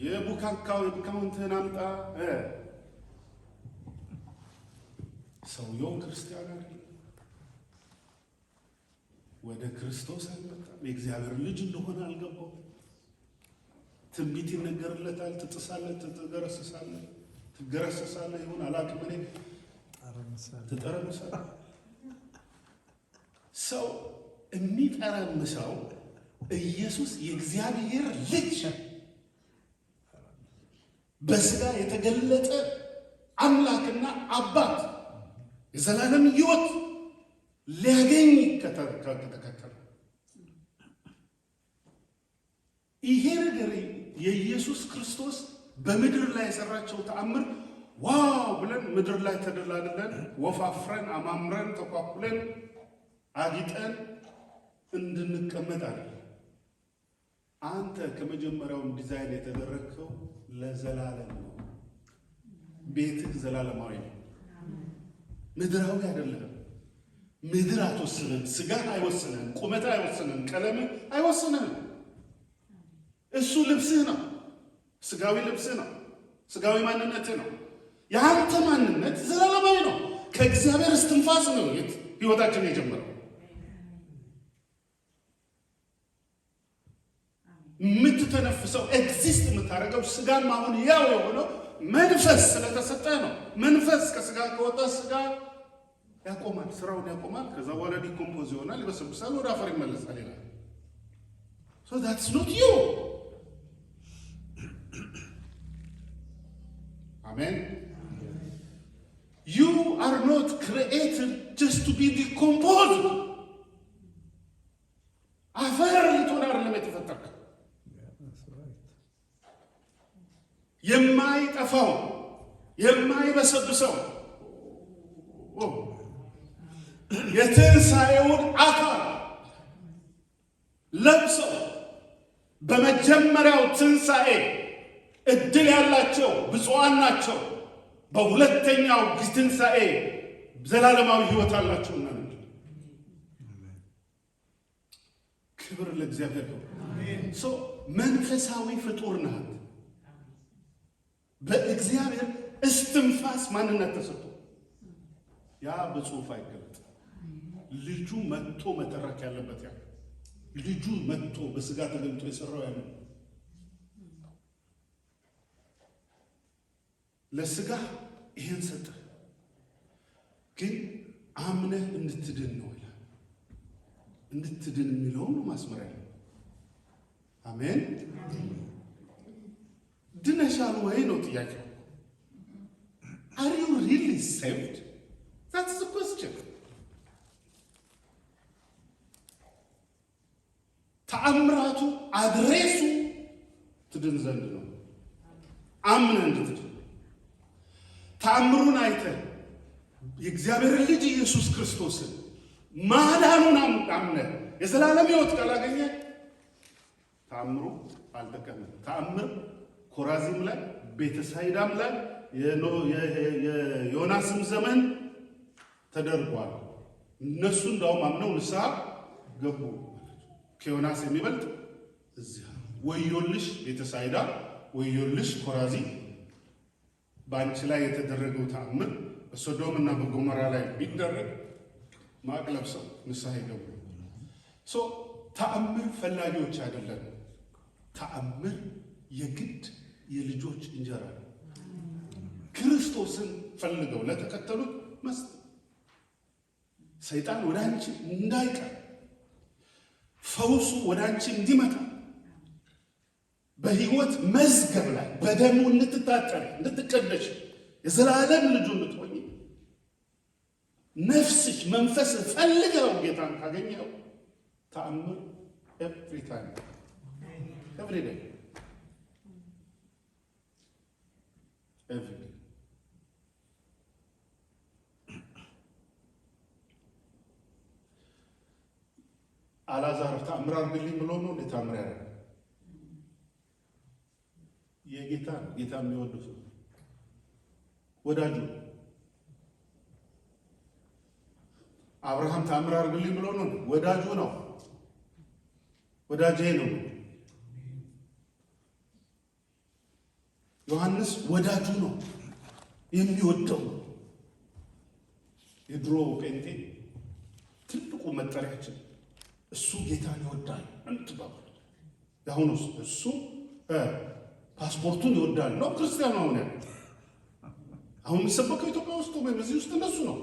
የቡክ አካውንትህን አምጣ። ሰውየው ክርስቲያን አይደለም፣ ወደ ክርስቶስ አልመጣም። የእግዚአብሔር ልጅ እንደሆነ አልገባው። ትንቢት ይነገርለታል። ትጥሳለህ፣ ትገረሰሳለህ። ይሁን አላውቅም እኔ ትጠረምሳለህ። ሰው የሚጠረምሰው ኢየሱስ የእግዚአብሔር ልጅ በስጋ የተገለጠ አምላክና አባት የዘላለም ሕይወት ሊያገኝ ከተከተለ ይሄ ነገር የኢየሱስ ክርስቶስ በምድር ላይ የሰራቸው ተአምር ዋው ብለን ምድር ላይ ተደላድለን ወፋፍረን አማምረን ተኳኩለን አጊጠን እንድንቀመጥ አይደለም። አንተ ከመጀመሪያውም ዲዛይን የተደረግከው ለዘላለም ነው። ቤትህ ዘላለማዊ ነው፣ ምድራዊ አይደለም። ምድር አትወስንም፣ ስጋ አይወስንም፣ ቁመት አይወስንም፣ ቀለም አይወስንም። እሱ ልብስህ ነው፣ ስጋዊ ልብስህ ነው፣ ስጋዊ ማንነትህ ነው። የአንተ ማንነት ዘላለማዊ ነው። ከእግዚአብሔር እስትንፋስ ነው ሕይወታችን የጀመረው። የምትተነፍሰው ኤግዚስት የምታደርገው ስጋም አሁን ያው የሆነው መንፈስ ስለተሰጠ ነው። መንፈስ ከስጋ ከወጣ ስጋ ያቆማል፣ ስራውን ያቆማል። ከዛ በኋላ ዲኮምፖዝ ይሆናል፣ ይበሰብሳል፣ ወደ አፈር ይመለሳል ይላል። so that's not you. አሜን። you are not created just to be decomposed. አፈር ልትሆን አይደለም የተፈጠርከው። የማይጠፋው የማይበሰብሰው የትንሣኤውን አካል ለብሰው በመጀመሪያው ትንሣኤ እድል ያላቸው ብፁዓን ናቸው። በሁለተኛው ትንሣኤ ዘላለማዊ ሕይወት አላቸው። ክብር ለእግዚአብሔር ነው። መንፈሳዊ ፍጡር ናት። በእግዚአብሔር እስትንፋስ ማንነት ተሰጥቶ ያ በጽሑፍ አይገለጥ። ልጁ መጥቶ መተረክ ያለበት ልጁ መጥቶ በስጋ ተገልጦ የሰራው ያለ ለስጋ ይሄን ሰጠ፣ ግን አምነህ እንድትድን ነው ይላል። እንድትድን የሚለውን ነው ማስመር ያለው። አሜን። ድነሻል ወይ ነው ጥያቄው። Are you really saved? That's the question. ተአምራቱ አድሬሱ ትድን ዘንድ ነው። አምነህ እንድትድን ተአምሩን አይተህ የእግዚአብሔር ልጅ ኢየሱስ ክርስቶስን ማዳኑን አምነህ የዘላለም ሕይወት ካላገኘ ተአምሩ አልጠቀመም። ተአምር ኮራዚም ላይ ቤተሳይዳም ላይ የዮናስም ዘመን ተደርጓል። እነሱ እንዳውም አምነው ንስሐ ገቡ። ከዮናስ የሚበልጥ እዚያ ወዮልሽ ቤተሳይዳ፣ ወዮልሽ ኮራዚ። በአንቺ ላይ የተደረገው ተአምር በሶዶም እና በጎሞራ ላይ ቢደረግ ማቅ ለብሰው ንስሐ ይገቡ። ተአምር ፈላጊዎች አይደለም። ተአምር የግድ የልጆች እንጀራ ነው። ክርስቶስን ፈልገው ለተከተሉት መስጠት፣ ሰይጣን ወደ አንቺ እንዳይቀር፣ ፈውሱ ወደ አንቺ እንዲመጣ፣ በሕይወት መዝገብ ላይ በደሙ እንድትታጠሪ እንድትቀደሽ፣ የዘላለም ልጁ እንድትሆኚ ነፍስሽ መንፈስ ፈልገው ጌታን ካገኘው ተአምር ኤቭሪ ታይም ኤቭሪ ዴይ ኤቭሪ ዴይ። አልዓዛር ተአምር አድርግልኝ ብሎ ነው እንዴ ተአምር ያደረገ? የጌታ ጌታ የሚወዱት ወዳጁ አብርሃም ተአምር አድርግልኝ ብሎ ነው? ወዳጁ ነው። ወዳጄ ነው። ዮሐንስ ወዳጁ ነው፣ የሚወደው። የድሮ ጴንጤ ትልቁ መጠሪያችን እሱ ጌታን ይወዳል እንትባባል። ያሁኑስ እሱ ፓስፖርቱን ይወዳል ነው ክርስቲያኑ። አሁን የሚሰበከው ኢትዮጵያ ውስጥ ወይም እዚህ ውስጥ እነሱ ነው።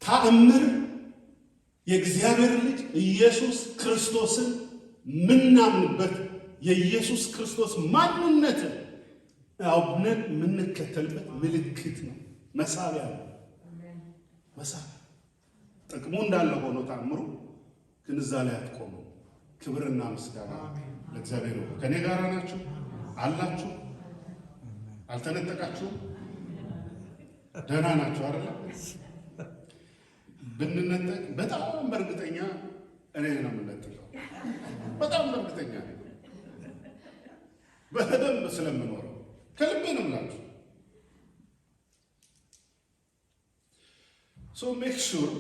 ተአምር የእግዚአብሔር ልጅ ኢየሱስ ክርስቶስን ምናምንበት የኢየሱስ ክርስቶስ ማንነትን አውብነን የምንከተልበት ምልክት ነው፣ መሳቢያ ነው። መሳቢያ ጥቅሙ እንዳለ ሆኖ ተአምሩ ግን እዛ ላይ አትቆሙ። ክብርና ምስጋና ለእግዚአብሔር ነው። ከኔ ጋር ናችሁ አላችሁ? አልተነጠቃችሁም? ደህና ናችሁ አይደለ? ብንነጠቅ በጣም በእርግጠኛ እኔ ነው የምነጥቀው። በጣም በእርግጠኛ በደንብ ስለምኖረው ከልቤ ነው የምላችሁ። ሜክ ሹር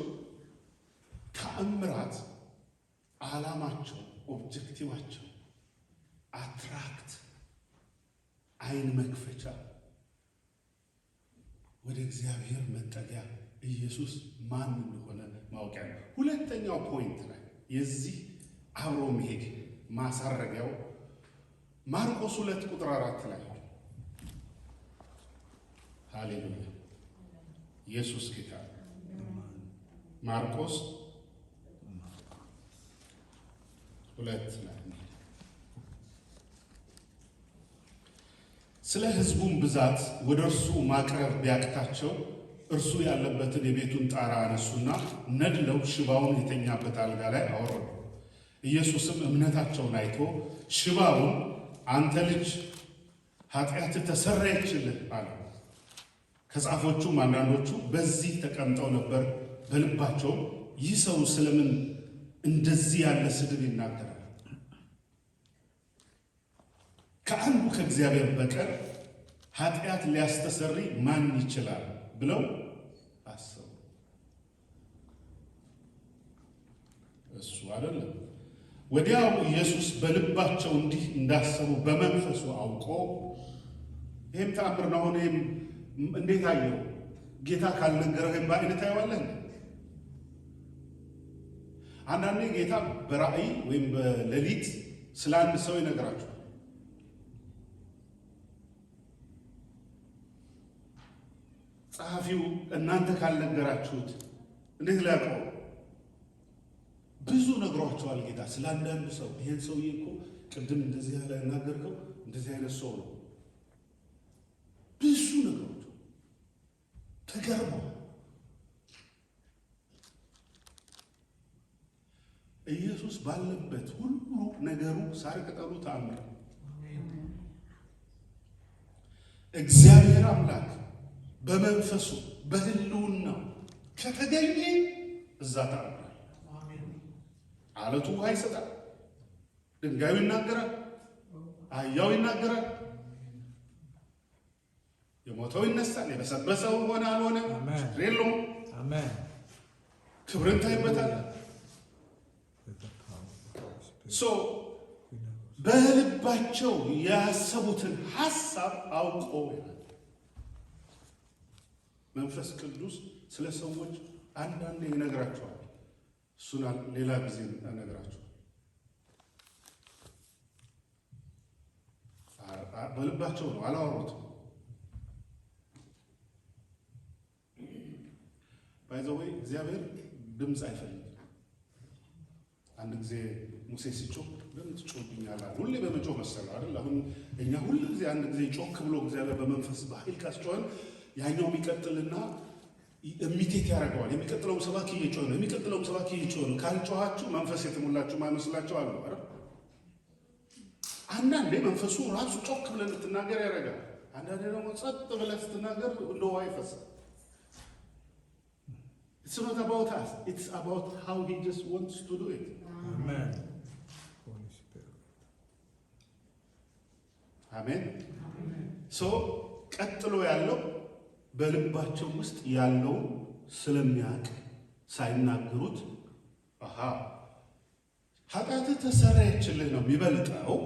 ተአምራት ዓላማቸው ኦብጀክቲቫቸው አትራክት አይን መክፈቻ ወደ እግዚአብሔር መጠጊያ ኢየሱስ ማን እንደሆነ ማወቂያ ነው። ሁለተኛው ፖይንት ላይ የዚህ አብሮ መሄድ ማሳረጊያው ማርቆስ 2:4 ላይ ሃሌሉያ ኢየሱስ ጌታ። ማርቆስ 2 ላይ ስለ ሕዝቡም ብዛት ወደ እርሱ ማቅረብ ቢያቅታቸው እርሱ ያለበትን የቤቱን ጣራ አነሱና ነድለው ሽባውን የተኛበት አልጋ ላይ አወረዱ። ኢየሱስም እምነታቸውን አይቶ ሽባውን አንተ ልጅ ኃጢአትህ ተሰረየችልህ አለው። ከጻፎቹም አንዳንዶቹ በዚህ ተቀምጠው ነበር። በልባቸውም ይህ ሰው ስለምን እንደዚህ ያለ ስድብ ይናገራል? ከአንዱ ከእግዚአብሔር በቀር ኃጢአት ሊያስተሰሪ ማን ይችላል ብለው አሰቡ። እሱ አይደለም። ወዲያው ኢየሱስ በልባቸው እንዲህ እንዳሰቡ በመንፈሱ አውቆ ይህም ተአምር ነው። አሁን ይህም እንዴት አየው? ጌታ ካልነገረህም በዓይንህ ታየዋለህ። አንዳንዴ ጌታ በራእይ ወይም በሌሊት ስለ አንድ ሰው ይነግራችኋል። ጸሐፊው እናንተ ካልነገራችሁት እንዴት ሊያውቀው? ብዙ ነግሯቸዋል ጌታ ስለ አንዳንድ ሰው። ይሄን ሰውዬ እኮ ቅድም እንደዚህ ያለ እናገርከው እንደዚህ አይነት ሰው ነው። ብዙ ነገሮች ተገርመው ኢየሱስ ባለበት ሁሉ ነገሩ ሳር ቅጠሉ ተአምር። እግዚአብሔር አምላክ በመንፈሱ በህልውናው ከተገኘ እዛ ተአምር። አለቱ ውሃ ይሰጣል፣ ድንጋዩ ይናገራል፣ አህያው ይናገራል፣ የሞተው ይነሳል፣ የበሰበሰው ሆነ አልሆነ ችግር የለውም። ክብርን ታይበታል። በልባቸው ያሰቡትን ሐሳብ አውቆ መንፈስ ቅዱስ ስለ ሰዎች አንዳንዴ ይነግራቸዋል። እሱን ሌላ ጊዜ እነግራቸዋል። በልባቸው ነው፣ አላወሩትም። ባይዘወይ እግዚአብሔር ድምፅ አይፈልግም። አንድ ጊዜ ሙሴ ሲጮህ ለምን ትጮህብኛለህ? ሁሌ በመጮህ መሰለው አይደል? አሁን እኛ ሁሉ ጊዜ አንድ ጊዜ ጮክ ብሎ እግዚአብሔር በመንፈስ በኃይል ካስጮኸን ያኛው የሚቀጥልና ኢሚቴት ያደርገዋል። የሚቀጥለውም ሰባኪ እየጮኸ ነው፣ የሚቀጥለውም ሰባኪ እየጮኸ ነው። ካልጮኻችሁ መንፈስ የተሞላችሁ ማይመስላችሁ አሉ አይደል? አንዳንዴ መንፈሱ ራሱ ጮክ ብለህ እንድትናገር ያደርጋል። አንዳንዴ ደግሞ ጸጥ ብለህ ስትናገር እንደ ውሃ ይፈሳል። It's not about us. It's about how he just wants to do it. Amen. Amen. So ቀጥሎ ያለው በልባቸው ውስጥ ያለው ስለሚያውቅ ሳይናገሩት ኃጢአትህ ተሰረየችልህ ነው የሚበልጠው።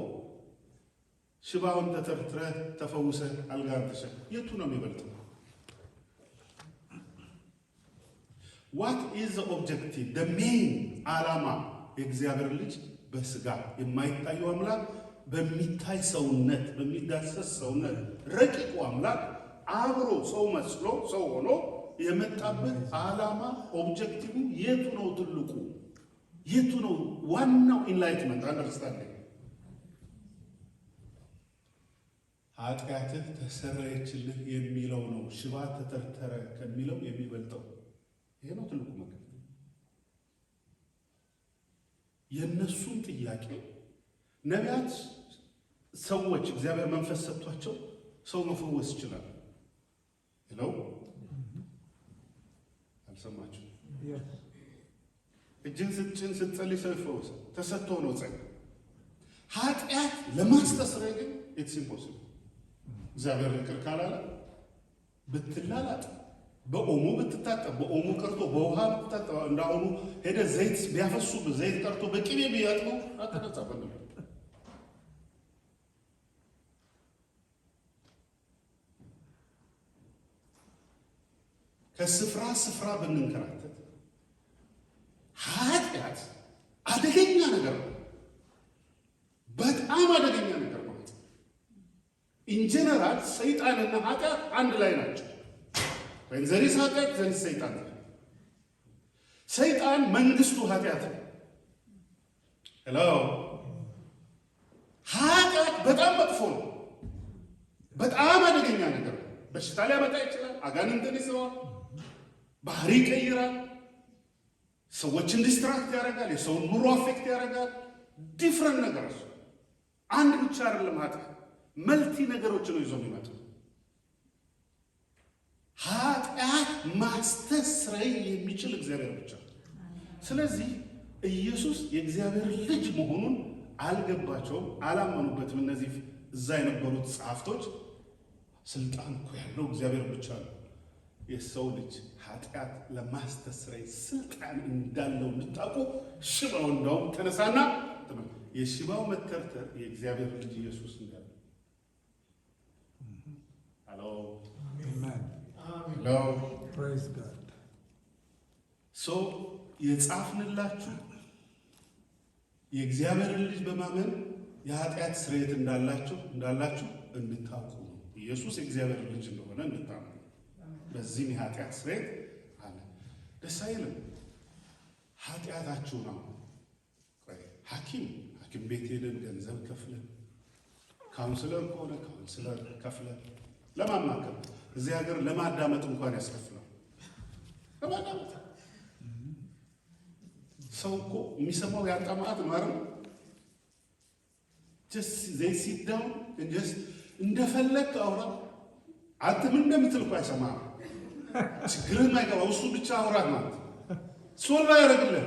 ሽባውን ተተርትረህ ተፈውሰህ አልጋን ተሸክመህ የቱ ነው የሚበልጠው? What is the objective? The main ዓላማ የእግዚአብሔር ልጅ በስጋ የማይታየው አምላክ በሚታይ ሰውነት በሚዳሰስ ሰውነት ረቂቁ አምላክ አብሮ ሰው መስሎ ሰው ሆኖ የመጣበት ዓላማ ኦብጀክቲቭ የቱ ነው? ትልቁ የቱ ነው? ዋናው ኢንላይትመንት አንደርስታንዲንግ ኃጢአትህ ተሰረየችልህ የሚለው ነው። ሽባ ተተርተረ ከሚለው የሚበልጠው ይሄ ነው ትልቁ ነገር። የእነሱን ጥያቄ ነቢያት ሰዎች እግዚአብሔር መንፈስ ሰጥቷቸው ሰው መፈወስ ይችላል ይለው አልሰማችሁ? እጅን ስትጭን ስትጸልይ ሰው ይፈወሳል። ተሰጥቶ ነው ጸጋ። ኃጢአት ለማስተስረይ ግን ኢትስ ኢምፖሲብል። እግዚአብሔር ይቅር ካላለ ብትላላጥ በኦሞ ብትታጠብ በኦሞ ቀርቶ በውሃ ብትታጠብ እንዳሁኑ ሄደ ዘይት ቢያፈሱብህ ዘይት ቀርቶ በቅቤ ቢያጥበው አትነጻበት ነበር። ከስፍራ ስፍራ ብንንከራተት ኃጢአት አደገኛ ነገር ነው። በጣም አደገኛ ነገር ነው። ኢንጀነራል ሰይጣንና ኃጢአት አንድ ላይ ናቸው። ወይም ዘሪስ ኃጢአት ዘሪስ ሰይጣን። ሰይጣን መንግስቱ ኃጢአት ነው። ሄሎ ኃጢአት በጣም መጥፎ ነው። በጣም አደገኛ ነገር ነው። በሽታ ሊያመጣ ይችላል። አጋንንትን ይዘዋል። ባህሪ ይቀይራል። ሰዎችን ዲስትራክት ያደርጋል። የሰውን ኑሮ አፌክት ያደርጋል። ዲፍረንት ነገሮች አንድ ብቻ አይደለም። ኃጢአት መልቲ ነገሮችን ነው ይዞ የሚመጣው። ኃጢአት ማስተስረይ የሚችል እግዚአብሔር ብቻ። ስለዚህ ኢየሱስ የእግዚአብሔር ልጅ መሆኑን አልገባቸውም፣ አላመኑበትም። እነዚህ እዛ የነበሩት ጸሐፍቶች ስልጣን እኮ ያለው እግዚአብሔር ብቻ ነው። የሰው ልጅ ኃጢአት ለማስተስረይ ስልጣን እንዳለው እንድታውቁ ሽባው እንዳውም ተነሳና የሽባው መተርተር የእግዚአብሔር ልጅ ኢየሱስ እንዳለ አሎ ለው Praise God. ሶ የጻፍንላችሁ የእግዚአብሔርን ልጅ በማመን የኃጢአት ስርየት እንዳላችሁ እንድታውቁ ነው። ኢየሱስ የእግዚአብሔር ልጅ እንደሆነ እንድታውቁ። በዚህም የኃጢአት ስርየት አለ። ደስ አይልም? ኃጢአታችሁ ነው። ሐኪም ቤት ሄደን ገንዘብ ከፍለን፣ ካውንስለር ከሆነ ካውንስለር ከፍለን ለማማከር፣ እዚህ ሀገር ለማዳመጥ እንኳን ያስከፍላል። ለማዳመጥ ሰው እኮ የሚሰማው ያጣማት ማረም just they sit down and just እንደፈለክ አውራ። አንተ ምን እንደምትል እኮ አይሰማም። ችግርህን አይገባው። እሱ ብቻ አውራት ማለት ሶልቭ ያደርግልህ።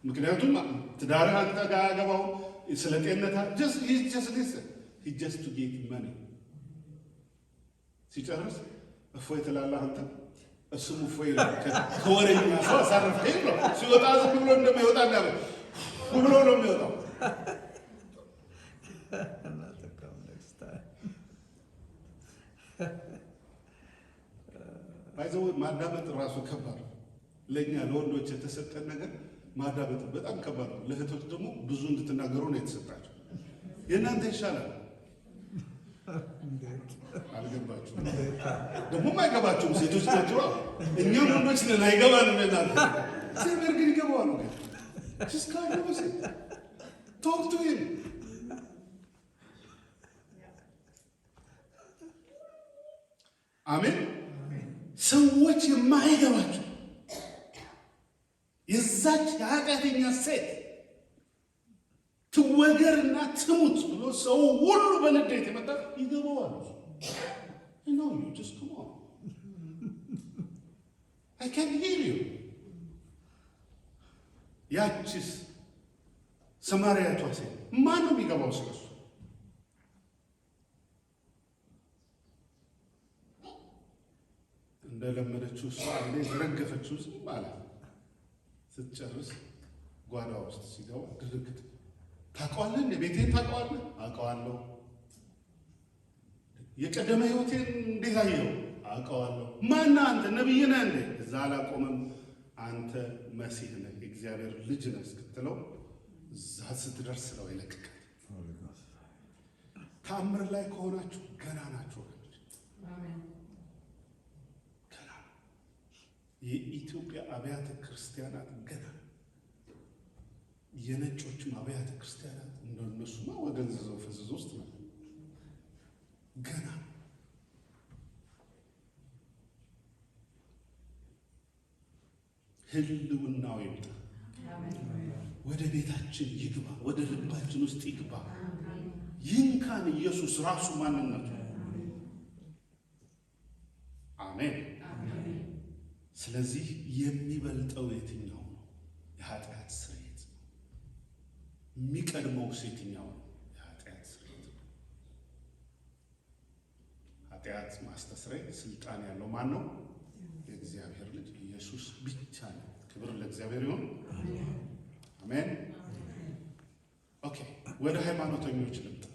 ምክንያቱም ትዳርህ አንተ ጋር ያገባው ስለ ጤንነታ just to get money ሲጨርስ እፎይ ትላለህ አንተ። እሱም እፎይ ከወሬኛ ሰው አሳረፍከኝ ነው። ሲወጣ ዝም ብሎ እንደሚወጣ እንዳለ ብሎ ነው የሚወጣው። ባይዘው ማዳመጥ ራሱ ከባድ ነው። ለእኛ ለወንዶች የተሰጠን ነገር ማዳመጥ በጣም ከባድ ነው። ለእህቶች ደግሞ ብዙ እንድትናገሩ ነው የተሰጣቸው። የእናንተ ይሻላል። አልገባችሁም? ደግሞም አይገባችሁም። ሴቶች ናቸው። እኛም ወንዶች ነን፣ አይገባንም። እናንተ እግዚአብሔር ግን ይገባዋል። ቶክ ቱ ሂም። አሜን። ሰዎች የማይገባቸው የዛች የኃጢአተኛ ሴት ትወገርና ትሙት ብሎ ሰው ሁሉ በንዴት የመጣ ይገባዋል። No, you just come on. I can hear you. ያቺስ ሰማርያቷ ሴት ማን ነው የሚገባው ስለሱ? እንደለመደችው እሷ እኔ ዘረገፈችው ዝም ማለት ስትጨርስ ጓዳ ውስጥ ሲገባ ድርግት። ታውቀዋለህ? ቤቴን ታውቀዋለህ? አውቀዋለሁ። የቀደመ ህይወቴን እንዴት አየው? አውቀዋለሁ። ማነህ አንተ? ነቢይ ነህ እንዴ? እዛ አላቆመም። አንተ መሲህ ነህ፣ የእግዚአብሔር ልጅ ነህ እስክትለው እዛ ስትደርስ ነው ይለቅቃል። ተአምር ላይ ከሆናችሁ ገና ናችሁ ወገኖች። ገና የኢትዮጵያ አብያተ ክርስቲያናት ገና፣ የነጮችም አብያተ ክርስቲያናት እንደነሱማ ወገንዝዘው ፍዝዝ ውስጥ ነው ገና። ህልውናው ይምጣ፣ ወደ ቤታችን ይግባ፣ ወደ ልባችን ውስጥ ይግባ። ይንካን ኢየሱስ ራሱ ማንነቱ። አሜን። ስለዚህ የሚበልጠው የትኛው ነው? የኃጢአት ስርየት ነው። የሚቀድመው የትኛው ነው? የኃጢአት ስርየት ነው። ኃጢአት ማስተስረይ ስልጣን ያለው ማን ነው? የእግዚአብሔር ልጅ ኢየሱስ ብቻ ነው። ክብር ለእግዚአብሔር ይሁን። አሜን። ኦኬ፣ ወደ ሃይማኖተኞች ልምጣ።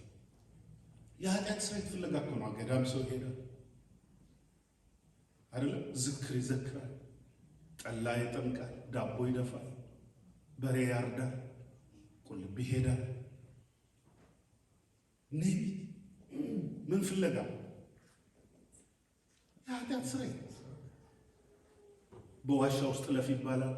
የኃጢአት ስርየት ፍለጋ እኮ ነው ገዳም ሰው ይሄዳል አይደለም? ዝክር ይዘክራል፣ ጠላ ይጠምቃል፣ ዳቦ ይደፋል፣ በሬ ያርዳል፣ ቁልቢ ይሄዳል። ምን ፍለጋ? የኃጢአት ስርየት። በዋሻ ውስጥ ለፍ ይባላል።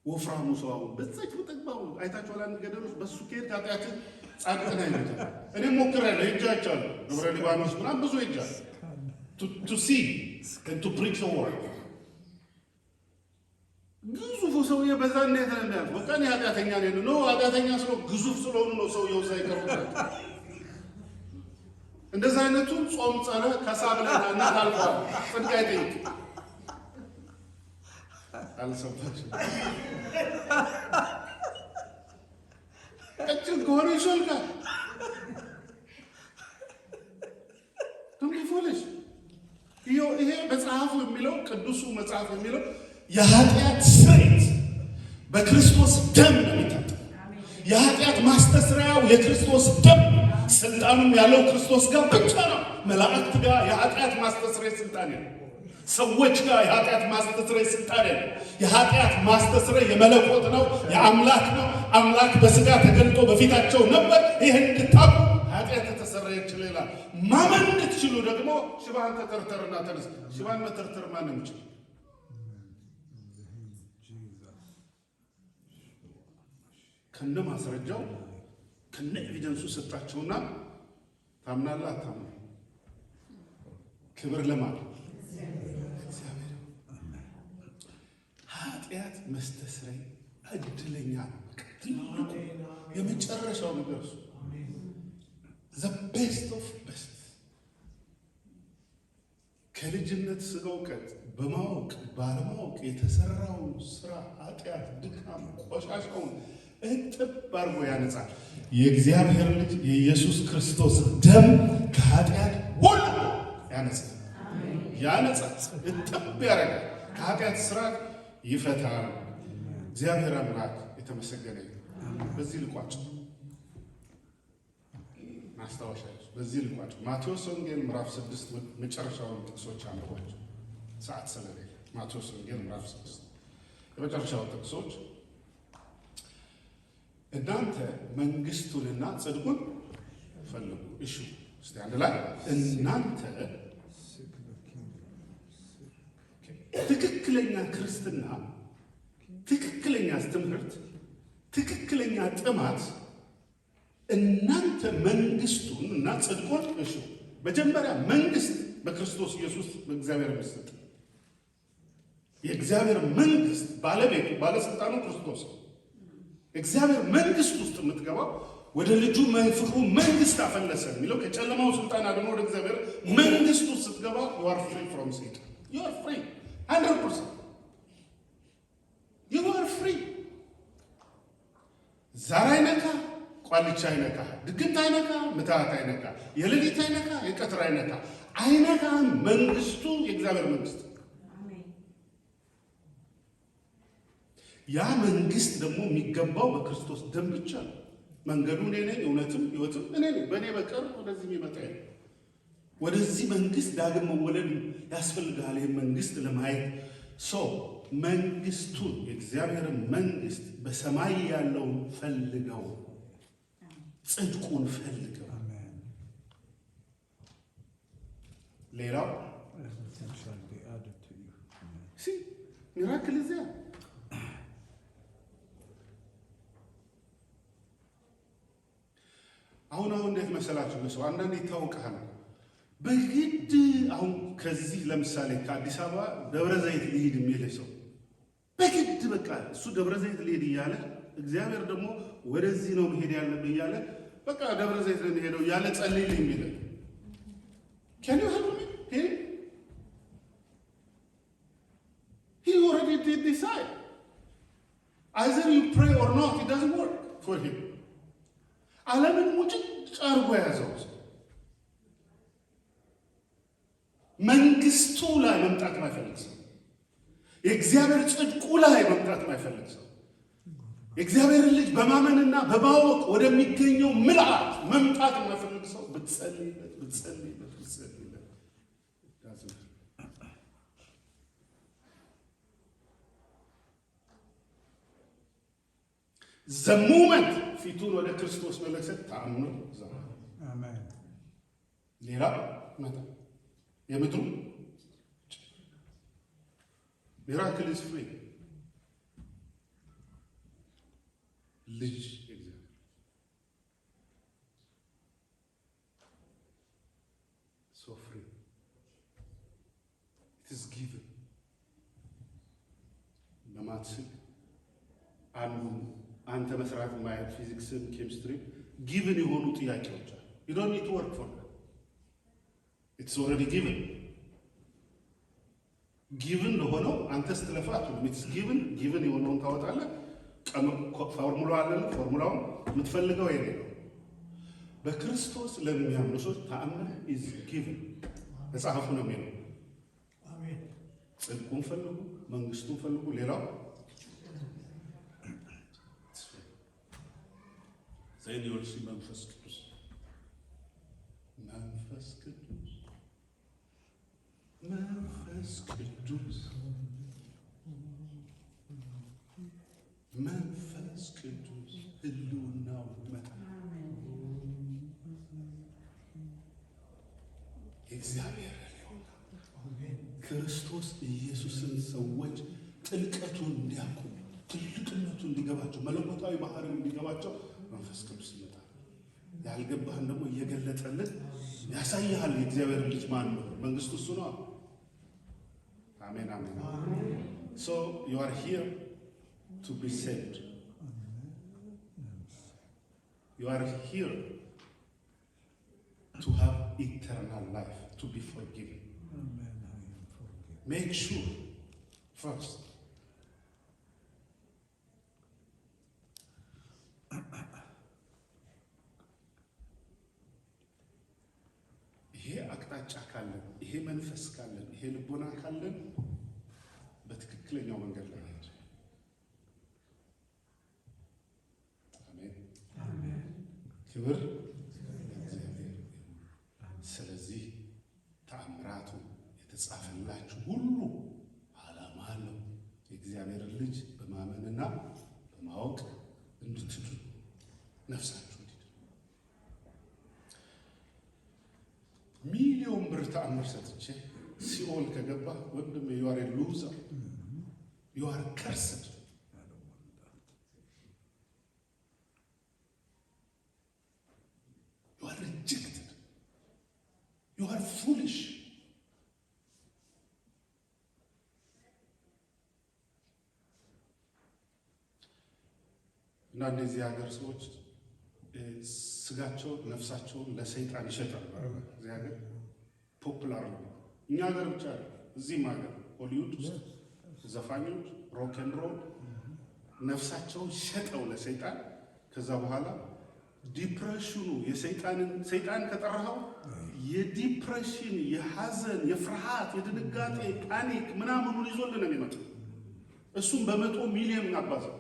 ወፍራሙ ሰው አሁን በዛች በጠግባው አይታችኋል። አንድ ገደሎች በሱ ከሄድ ኃጢአትን ጻድቅን አይመጣም። እኔ ሞክሬያለሁ፣ ሄጃለሁ። ደብረ ሊባኖስ ምናምን ብዙ ሄጃለሁ to see and to preach the word። ግዙፉ ሰውዬ በዛ እንዴት ነው የሚያልፈው? በቃ እኔ ኃጢአተኛ ነኝ ነው። ኃጢአተኛ ስለ ግዙፍ ስለሆኑ ነው ሰውየው ሳይቀርቡበት። እንደዛ አይነቱን ጾም ጸረ ከሳብለና እና ታልቋል። ጽድቅ አይጠይቅ። አልሰማችም? ቀጭን ከሆነ ይሾልካል። ፎolish። ይሄ መጽሐፉ የሚለው ቅዱሱ መጽሐፍ የሚለው የኃጢአት ስርየት በክርስቶስ ደም ነው የሚታጠበው። የኃጢአት ማስተስሪያው የክርስቶስ ደም፣ ስልጣኑም ያለው ክርስቶስ ጋር ብቻ ነው። መላእክት ጋር የኃጢአት ማስተስሪያ ስልጣን ያለው ሰዎች ጋር የኃጢአት ማስተስረይ ስልጣን የለም። የኃጢአት ማስተስረይ የመለኮት ነው፣ የአምላክ ነው። አምላክ በስጋ ተገልጦ በፊታቸው ነበር። ይህን እንድታውቁ ኃጢአት ተሰረየች ይላል። ማመን እንድትችሉ ደግሞ ሽባን ተተርተርና ተነስ። ሽባን መተርተር ማንም ይችላል። ከነ ማስረጃው ከነ ኤቪደንሱ ሰጣቸውና ታምናለህ አታምነው? ክብር ለማለት ኃጢአት መስተስረይ እድለኛ ነው። ትልቁ የመጨረሻው ነገር እሱ the best of best ከልጅነት ስጋ እውቀት በማወቅ ባለማወቅ የተሰራውን ስራ ኃጢአት፣ ድካም፣ ቆሻሻውን እጥብ አድርጎ ያነጻል። የእግዚአብሔር ልጅ የኢየሱስ ክርስቶስ ደም ከኃጢአት ሁሉ ያነጻል። እጥብ ያደርጋል። ከኃጢአት ስርዓት ይፈታል። እግዚአብሔር አምላክ የተመሰገነ ይሁን። በዚህ ልቋጭ ማስታወሻ በዚህ ልቋጭ ማቴዎስ ወንጌል ምዕራፍ 6 መጨረሻውን ጥቅሶች አንብቧቸው፣ ሰዓት ስለሌለ። ማቴዎስ ወንጌል ምዕራፍ 6 የመጨረሻውን ጥቅሶች እናንተ መንግስቱንና ጽድቁን ፈልጉ እሹ። እስቲ አንድ ላይ እናንተ ትክክለኛ ክርስትና፣ ትክክለኛ ትምህርት፣ ትክክለኛ ጥማት እናንተ መንግስቱን እና ጽድቁን እሹ። መጀመሪያ መንግስት በክርስቶስ ኢየሱስ በእግዚአብሔር መስጠት። የእግዚአብሔር መንግስት ባለቤቱ ባለስልጣኑ ክርስቶስ ነው። እግዚአብሔር መንግስት ውስጥ የምትገባው ወደ ልጁ ፍቅሩ መንግስት አፈለሰ የሚለው ከጨለማው ስልጣን አድኖ ወደ እግዚአብሔር መንግስት ውስጥ ስትገባ you are free from sin. You are free 100%. You are free. ዛር አይነካ፣ ቋልቻ አይነካ፣ ድግምት አይነካ፣ ምትሃት አይነካ፣ የሌሊት አይነካ፣ የቀትር አይነካ። መንግስቱ የእግዚአብሔር መንግስት። ያ መንግስት ደግሞ የሚገባው በክርስቶስ ደም ብቻ ነው። መንገዱ እኔ ነኝ፣ እውነትም ህይወትም እኔ ነኝ። በእኔ በቀር ወደዚህ የሚመጣ የለም። ወደዚህ መንግስት ዳግም መወለድ ያስፈልጋል። ይህ መንግስት ለማየት ሰው መንግስቱን የእግዚአብሔርን መንግስት በሰማይ ያለውን ፈልገው፣ ጽድቁን ፈልገው። ሌላው ሚራክል እዚያ አሁን እንዴት መሰላችሁ? ለሰው አንዳንድ ይታወቃል። በግድ አሁን ከዚህ ለምሳሌ ከአዲስ አበባ ደብረ ዘይት ሊሄድ የሚል ሰው በግድ በቃ እሱ ደብረ ዘይት ሊሄድ እያለ እግዚአብሔር ደግሞ ወደዚህ ነው መሄድ ያለብህ እያለ በቃ ደብረ ዘይት ነው የሚሄደው እያለ ጸልይልኝ የሚል can you help me? He already did decide. Either you pray or not, it doesn't work for him. ዓለምን ሙጭጭ አርጎ ያዘው። መንግስቱ ላይ መምጣት ማይፈልግ ሰው፣ የእግዚአብሔር ጽድቁ ላይ መምጣት ማይፈልግ ሰው፣ የእግዚአብሔርን ልጅ በማመንና በማወቅ ወደሚገኘው ምልአት መምጣት ማይፈልግ ሰው ብትጸልይለት ዘሙመንት ፊቱን ወደ ክርስቶስ መለክሰት ተአምኖ ዘማ አሜን። ሌላ መጣ የምድሩ ሚራክል ኢዝ ፍሪ ልጅ እግዚአብሔር ሶ ፍሪ ኢት ኢዝ ጊቨን ለማትስል አንተ መስራት ማየት ፊዚክስን ኬሚስትሪ ጊቭን የሆኑ ጥያቄዎች አሉ። you don't need to work for them. it's already given. given ለሆነው አንተ ስትለፋት it's given የሆነውን ታወጣለህ። ፎርሙላ አለ። ፎርሙላውን የምትፈልገው ይሄ ነው። በክርስቶስ ለሚያምኑ ሰዎች ተአምር is given መጽሐፉ ነው የሚለው። አሜን። ጽድቁን ፈልጉ፣ መንግስቱን ፈልጉ፣ ሌላው ዘይን ይወርሲ መንፈስ ቅዱስ መንፈስ መንፈስ ቅዱስ መንፈስ ቅዱስ ህልውናው ይመጣል። እግዚአብሔር ክርስቶስ ኢየሱስን ሰዎች ጥልቀቱን እንዲያውቁ ትልቅነቱን እንዲገባቸው መለኮታዊ ባህሪው እንዲገባቸው መንፈስ ቅዱስ ይመጣል። ያልገባህን ደግሞ እየገለጠልን ያሳይሃል። የእግዚአብሔር ልጅ ማን ነው? መንግስቱ እሱ ነው። አሜን አሜን። So you are here to be saved. You are here to have eternal life, to be forgiven. Make sure first ይሄ አቅጣጫ ካለን፣ ይሄ መንፈስ ካለን፣ ይሄ ልቦና ካለን በትክክለኛው መንገድ ላይ ሄድ። አሜን። ክብር ለእግዚአብሔር። ስለዚህ ተአምራቱ የተጻፈላችሁ ሁሉ ዓላማ አለው። የእግዚአብሔርን ልጅ በማመንና በማወቅ እንድትድኑ ነፍሳችሁ ሚሊዮን ብር ተአምር ሰጥቼ ሲኦል ከገባ ወንድም you are a loser, you are cursed. You are rejected, you are foolish. እና እነዚህ ሀገር ሰዎች ስጋቸውን ነፍሳቸውን ለሰይጣን ይሸጣል። እዚህ ሀገር ፖፑላር ነው። እኛ ሀገር ብቻ ነው፣ እዚህም ሀገር ሆሊውድ ውስጥ ዘፋኞች ሮክ ኤንድ ሮል ነፍሳቸውን ሸጠው ለሰይጣን። ከዛ በኋላ ዲፕሬሽኑ ሰይጣን ከጠራኸው የዲፕሬሽን የሐዘን የፍርሃት የድንጋጤ ፓኒክ ምናምኑን ይዞልን ነው የሚመጣው። እሱም በመቶ ሚሊዮን አባዛው።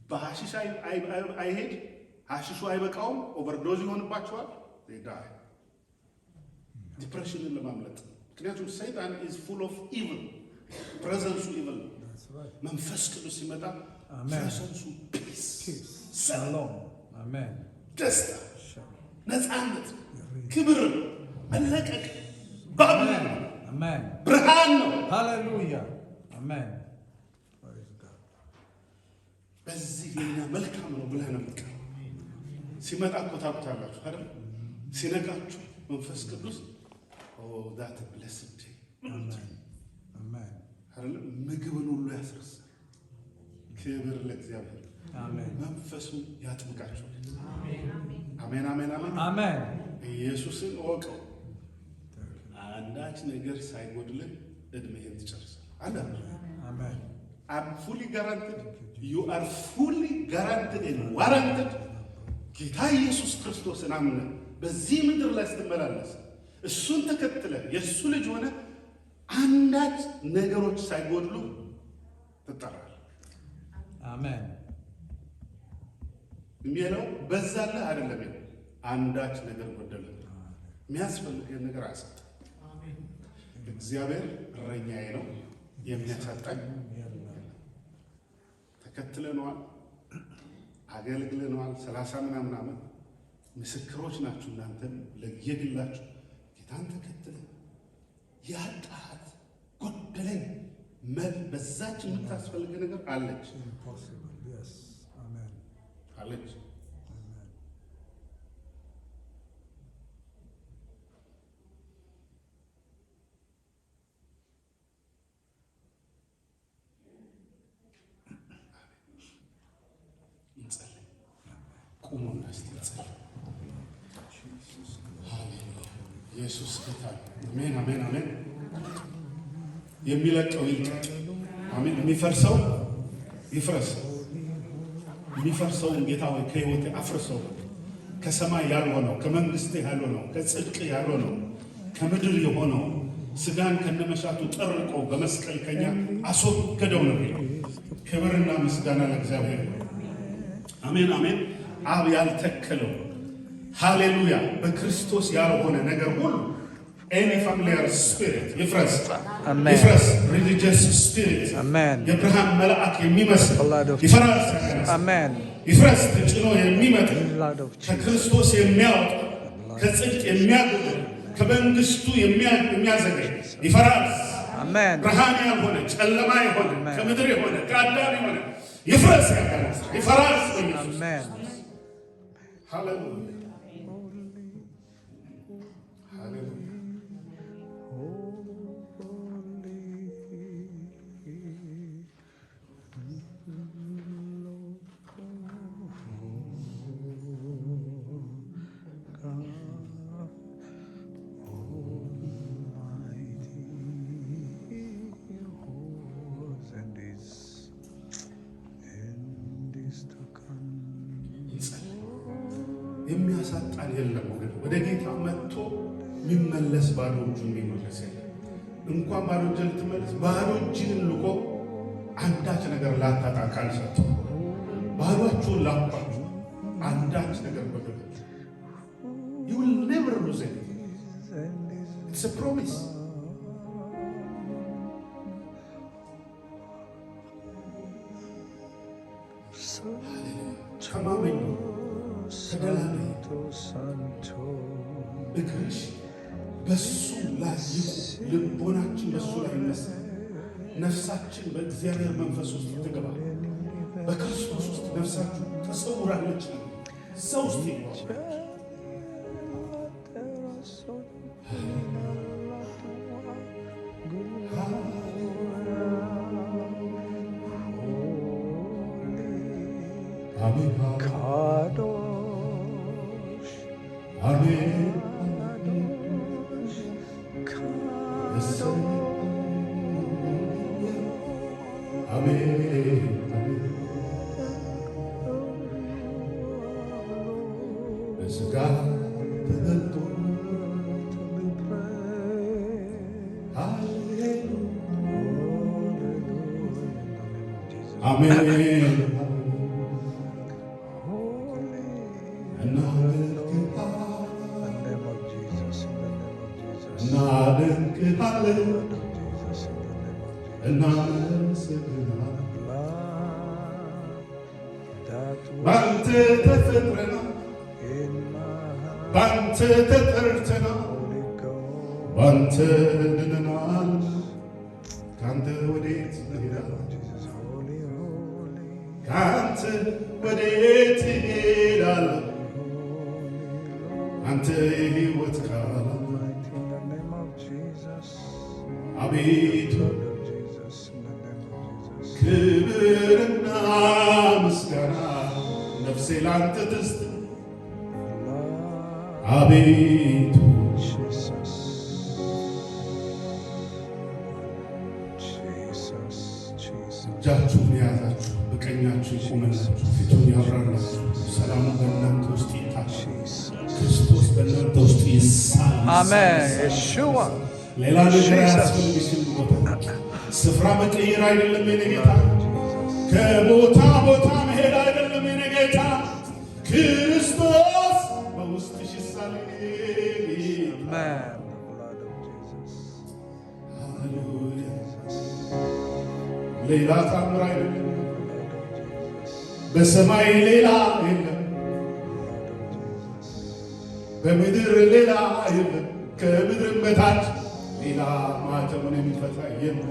በሐሺሽ አይሄድ፣ ሐሺሹ አይበቃውም፣ ኦቨርዶዝ ይሆንባቸዋል። ዳይ ዲፕሬሽንን ለማምለጥ። ምክንያቱም ሰይጣን ኢዝ ፉል ኦፍ ኢቭል፣ ፕሬዘንሱ ኢቭል። መንፈስ ቅዱስ ሲመጣ ፕሬዘንሱ ፒስ፣ ሰላም፣ ደስታ፣ ነፃነት፣ ክብር፣ መለቀቅ፣ ባብል ብርሃን ነው። ሃሌሉያ አሜን። በዚህ የኛ መልካም ነው ብለህ ነው የምትቀር። ሲመጣ እኮ ታውቁታላችሁ አይደል? ሲነቃችሁ መንፈስ ቅዱስ ዳት ብለስድ አይደል? ምግብን ሁሉ ያስረሳል። ክብር ለእግዚአብሔር። መንፈሱ ያጥብቃችሁ። አሜን አሜን አሜን። ኢየሱስን እወቀው። አንዳች ነገር ሳይጎድልህ እድሜህን ትጨርሳለህ። አሜን። I'm fully guaranteed. You are fully guaranteed and warranted. ጌታ ኢየሱስ ክርስቶስን አምነህ በዚህ ምድር ላይ ስትመላለስ እሱን ተከትለህ የእሱ ልጅ ሆነ አንዳች ነገሮች ሳይጎድሉ ትጠራለህ። አሜን። የሚለው በዛልህ አይደለም፣ አንዳች ነገር ጎደለ። የሚያስፈልግህን ነገር አያሳጣም። እግዚአብሔር እረኛዬ ነው የሚያሳጣኝ። ተከትለነዋል፣ አገልግለነዋል። 30 ምናምን ዓመት ምስክሮች ናችሁ። እናንተም ለየግላችሁ ጌታን ተከትለ ያጣት ጎደለኝ በዛች የምታስፈልግ ነገር አለች አለች። ኢየሱስ ጌታ አሜን አሜን አሜን። የሚለቀው ይልቀቅ። አሜን። የሚፈርሰው ይፍረስ። የሚፈርሰውን ጌታ ሆይ ከሕይወቴ አፍርሰው። ከሰማይ ያልሆነው ከመንግስት ያልሆነው ከጽድቅ ያልሆነው ከምድር የሆነው ስጋን ከነመሻቱ ጠርቆ በመስቀል ከኛ አስወገደው ነው። ክብርና ምስጋና ለእግዚአብሔር። አሜን አሜን። አብ ያልተከለው ሃሌሉያ በክርስቶስ ያልሆነ ነገር ሁሉ any familiar spirit ይፍረስ Amen. ይፍረስ religious spirit Amen. የብርሃን መልአክ የሚመስል Blood of ይፈራስ Amen. ይፍረስ ተጭኖ የሚመጣ Blood of Jesus. ከክርስቶስ የሚያወጣ ከጽድቅ የሚያጎድል ከመንግስቱ የሚያዘገይ ይፈራስ Amen. ብርሃን ያልሆነ ጨለማ የሆነ ከምድር የሆነ ከአዳም የሆነ ይፍረስ ያጋለስ ይፈራስ በኢየሱስ Amen. ሃሌሉያ ሃሌሉያ የሚያሳጣን የለም ወደ ጌታ መጥቶ የሚመለስ ባዶ እጁን የሚመለስ የለም። እንኳን ባዶ እጅን ልትመለስ ባዶ እጅን ልኮ አንዳች ነገር ላታጣ ካልሰጠው ባዶአችሁን ላኳችሁ አንዳች ነገር በገበ you will never lose anything. It's a promise. ተማመኝ ተደላመኝ እግርሽ በሱ ላይ ይቁም። ልቦናችን በሱ ላይ ይነሳ። ነፍሳችን በእግዚአብሔር መንፈስ ውስጥ ትገባ። በክርስቶስ ውስጥ ነፍሳችሁ ተሰውራለች። እዛ ውስጥ ይገባል። አሜን ካዶሽ አሜን አሜን በሥጋ ተገልጦ አሜን እናደንቅሃለን እናመሰግንሃለን ባንተ ተፈጥረናል ባንተ ተጠርተናል ባንተ ድነናል ካንተ ወዴት እንሄዳለን ካንተ ወዴት እንሄዳለን አንተ የሕይወት ቃል አቤቱ ክብርና ምስጋና ነፍሴ ላንተ ትስጥ አቤቱ እጃችሁን የያዛችሁ በቀኛችሁ የቆመላችሁ ፊቱን ያብራላችሁ ሰላሙ በእናንተ ውስጥ ይታሽ ክርስቶስ በእናንተ ውስጥ ይሳል Amen. Yeshua. ሌላ ነገር አያስፈልግሽም። ስፍራ መቀየር አይደለም የኔ ጌታ፣ ከቦታ ቦታ መሄድ አይደለም የኔ ጌታ፣ ክርስቶስ በውስጥሽ ይሳል። Amen. ሃሌሉያ። ሌላ ታምር አይደለም፣ በሰማይ ሌላ የለም፣ በምድር ሌላ የለም፣ ከምድርም በታች ሌላ ማተሙን የሚፈታ የለም።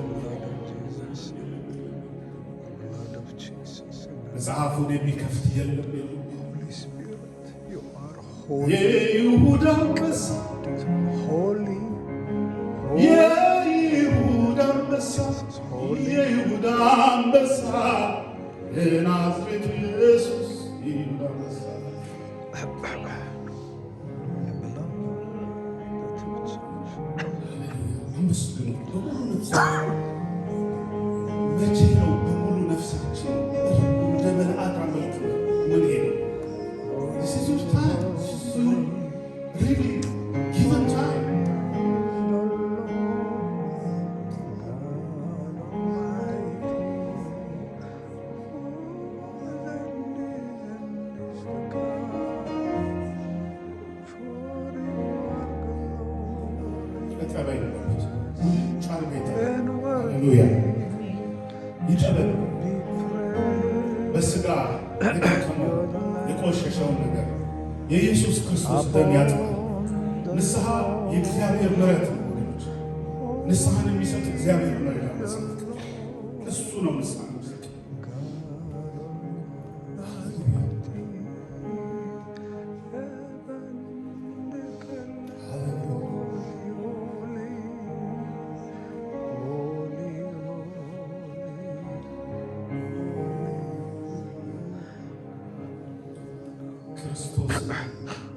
መጽሐፉን የሚከፍት የለም። የይሁዳ አንበሳ የይሁዳ አንበሳ የይሁዳ አንበሳ የናዝሬቱ ኢየሱስ የይሁዳ አንበሳ አመስግኑ በሙሉ ነፍሳችን። መቼ ነው በሙሉ ነፍሳችን እንደ መልአክ አመልክ ምን ሄደው This is your time. This is your really given time. ሃሌሉያ ይጠበል። በስጋ የደከመው የቆሸሸውን ነገር የኢየሱስ ክርስቶስ ደም ያጥባል። ንስሐ የእግዚአብሔር ምሕረት ነው ወገኖች። ንስሐን የሚሰጥ እግዚአብሔር ነው ይላል መጽሐፍ። እሱ ነው ንስሐ የሚሰጥ። ክርስቶስ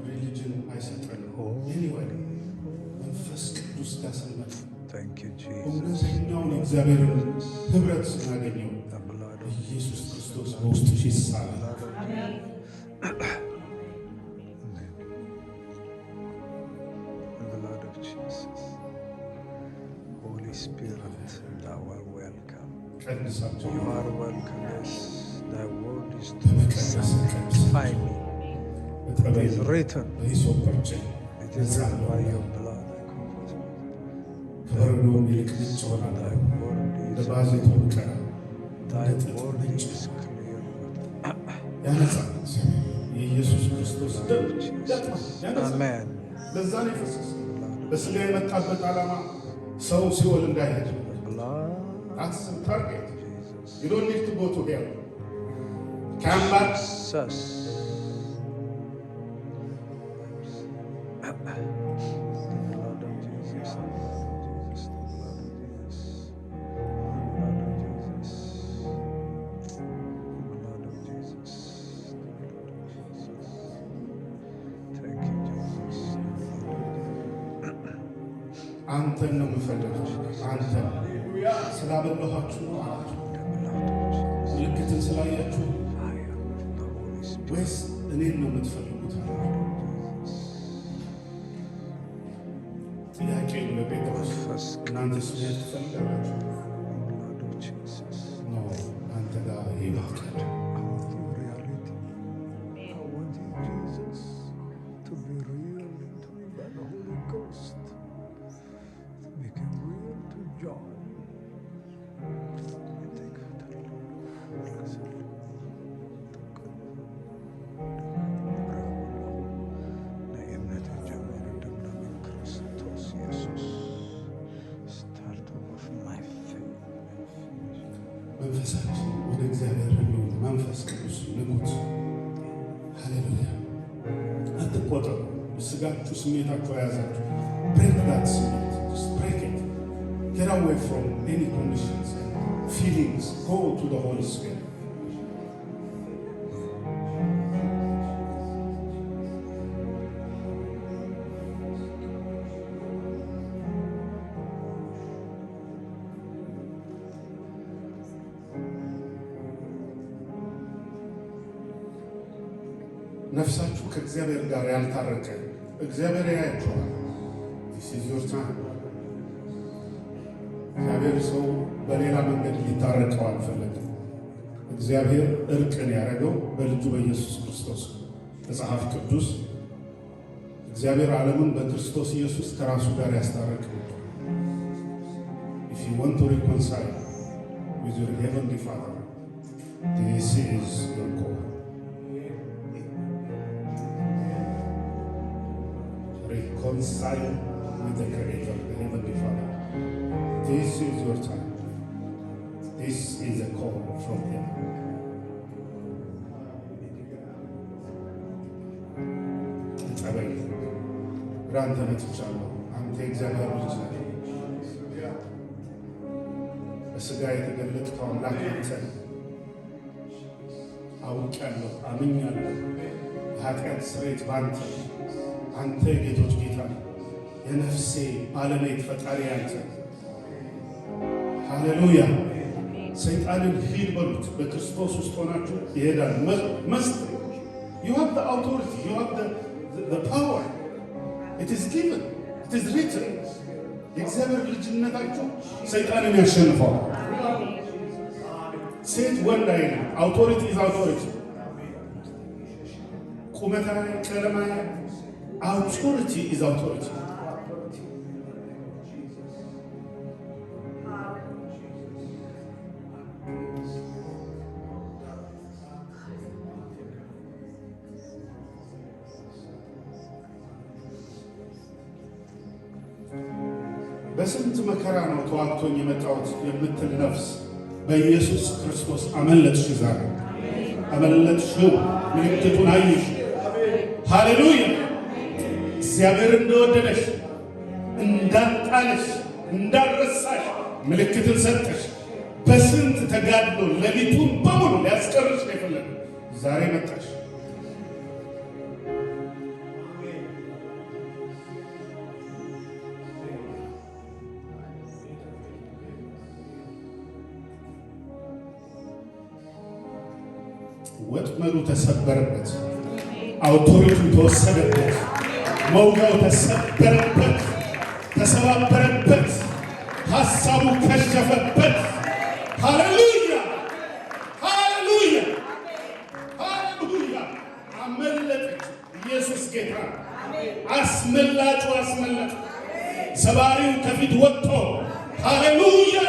ሪሊጅን አይሰጠንም። ኤኒዌይ መንፈስ ቅዱስ ጋር ስንመጣ እውነተኛውን የእግዚአብሔርን ህብረት ስናገኘው ኢየሱስ ክርስቶስ በውስጥሽ ይሳላል። ቀድሳቸው It is written. It is written by your blood. Thy word is clear. Amen. ለዛ ነው የፈሰሰ። በስጋ የመጣበት ዓላማ ሰው ሲኦል እንዳይሄድ። That's the target. You don't need to go to hell. Come back. አንተን ነው የምፈልገው። አንተን ስላበላኋችሁ ነው አላቸው። ምልክትን ስላያችሁ ወይስ እኔን ነው የምትፈልጉት? ጥያቄ ለጴጥሮስ እናንተስ እኔን ትፈልጋላችሁ? ኖ አንተ ጋር ይባካል። መንፈሳችን ወደ እግዚአብሔር ነው። መንፈስ ቅዱስ ንጉት። ሃሌሉያ። አትቆጠሩ። ስጋችሁ ስሜታችሁ ያዛችሁ። ብሬክ ዳት ስሜት። ጀስት ብሬክ ኢት። ጌት አዌይ ፍሮም ኤኒ ኮንዲሽንስ ፊሊንግስ። ጎ ቱ ዘ ሆሊ ስፒሪት። ነፍሳችሁ ከእግዚአብሔር ጋር ያልታረቀ እግዚአብሔር ያያችኋል። ሲዞርታ እግዚአብሔር ሰው በሌላ መንገድ ሊታረቀው አልፈለግም። እግዚአብሔር እርቅን ያደረገው በልጁ በኢየሱስ ክርስቶስ። መጽሐፍ ቅዱስ እግዚአብሔር ዓለሙን በክርስቶስ ኢየሱስ ከራሱ ጋር ያስታረቅ ነው። If you want to reconcile with your heavenly Father, this is your goal. Reconcile with the Creator, the Heavenly Father. This is your time. This is a call from Him. ጸበይ ግራንተ መጥቻለሁ። አንተ እግዚአብሔር ልጅ ነህ። በሥጋ የተገለጥከው አምላክ አንተ ነህ። አውቄያለሁ፣ አምኛለሁ። የኃጢአት ስርየት ባንተ አንተ የጌቶች ጌታ የነፍሴ ባለቤት ፈጣሪ አንተ። ሃሌሉያ። ሰይጣንን ሂድ በሉት። በክርስቶስ ውስጥ ሆናችሁ ይሄዳል። መስት you have the authority, you have the power. It is given, it is written. የእግዚአብሔር ልጅነታችሁ ሰይጣንን ያሸንፈዋል። ሴት ወንድ አይልም። አውቶሪቲ ኢዝ አውቶሪቲ። ቁመታዊ ቀለማዊ authority is authority. በስንት መከራ ነው ተዋግቶኝ የመጣሁት የምትል ነፍስ በኢየሱስ ክርስቶስ አመለጥሽ። ዛሬ አመለጥሽው። ምልክቱን አየሽ። ሃሌሉያ! እግዚአብሔር እንደወደደሽ እንዳጣለሽ እንዳረሳሽ ምልክትን ሰጠሽ። በስንት ተጋድሎ ሌሊቱን በሙሉ ሊያስቀርሽ ነው የፈለገው። ዛሬ መጣሽ። ወጥመዱ ተሰበረበት፣ አውቶሪቲው ተወሰደበት፣ መውጋው ተሰበረበት፣ ተሰባበረበት፣ ሐሳቡ ከሸፈበት። ሃሌሉያ! ሃሌሉያ! ሃሌሉያ! አመለጠች። ኢየሱስ ጌታ። አስመላጩ አስመለጠ። ሰባሪው ከፊት ወጥቶ ሃሌሉያ!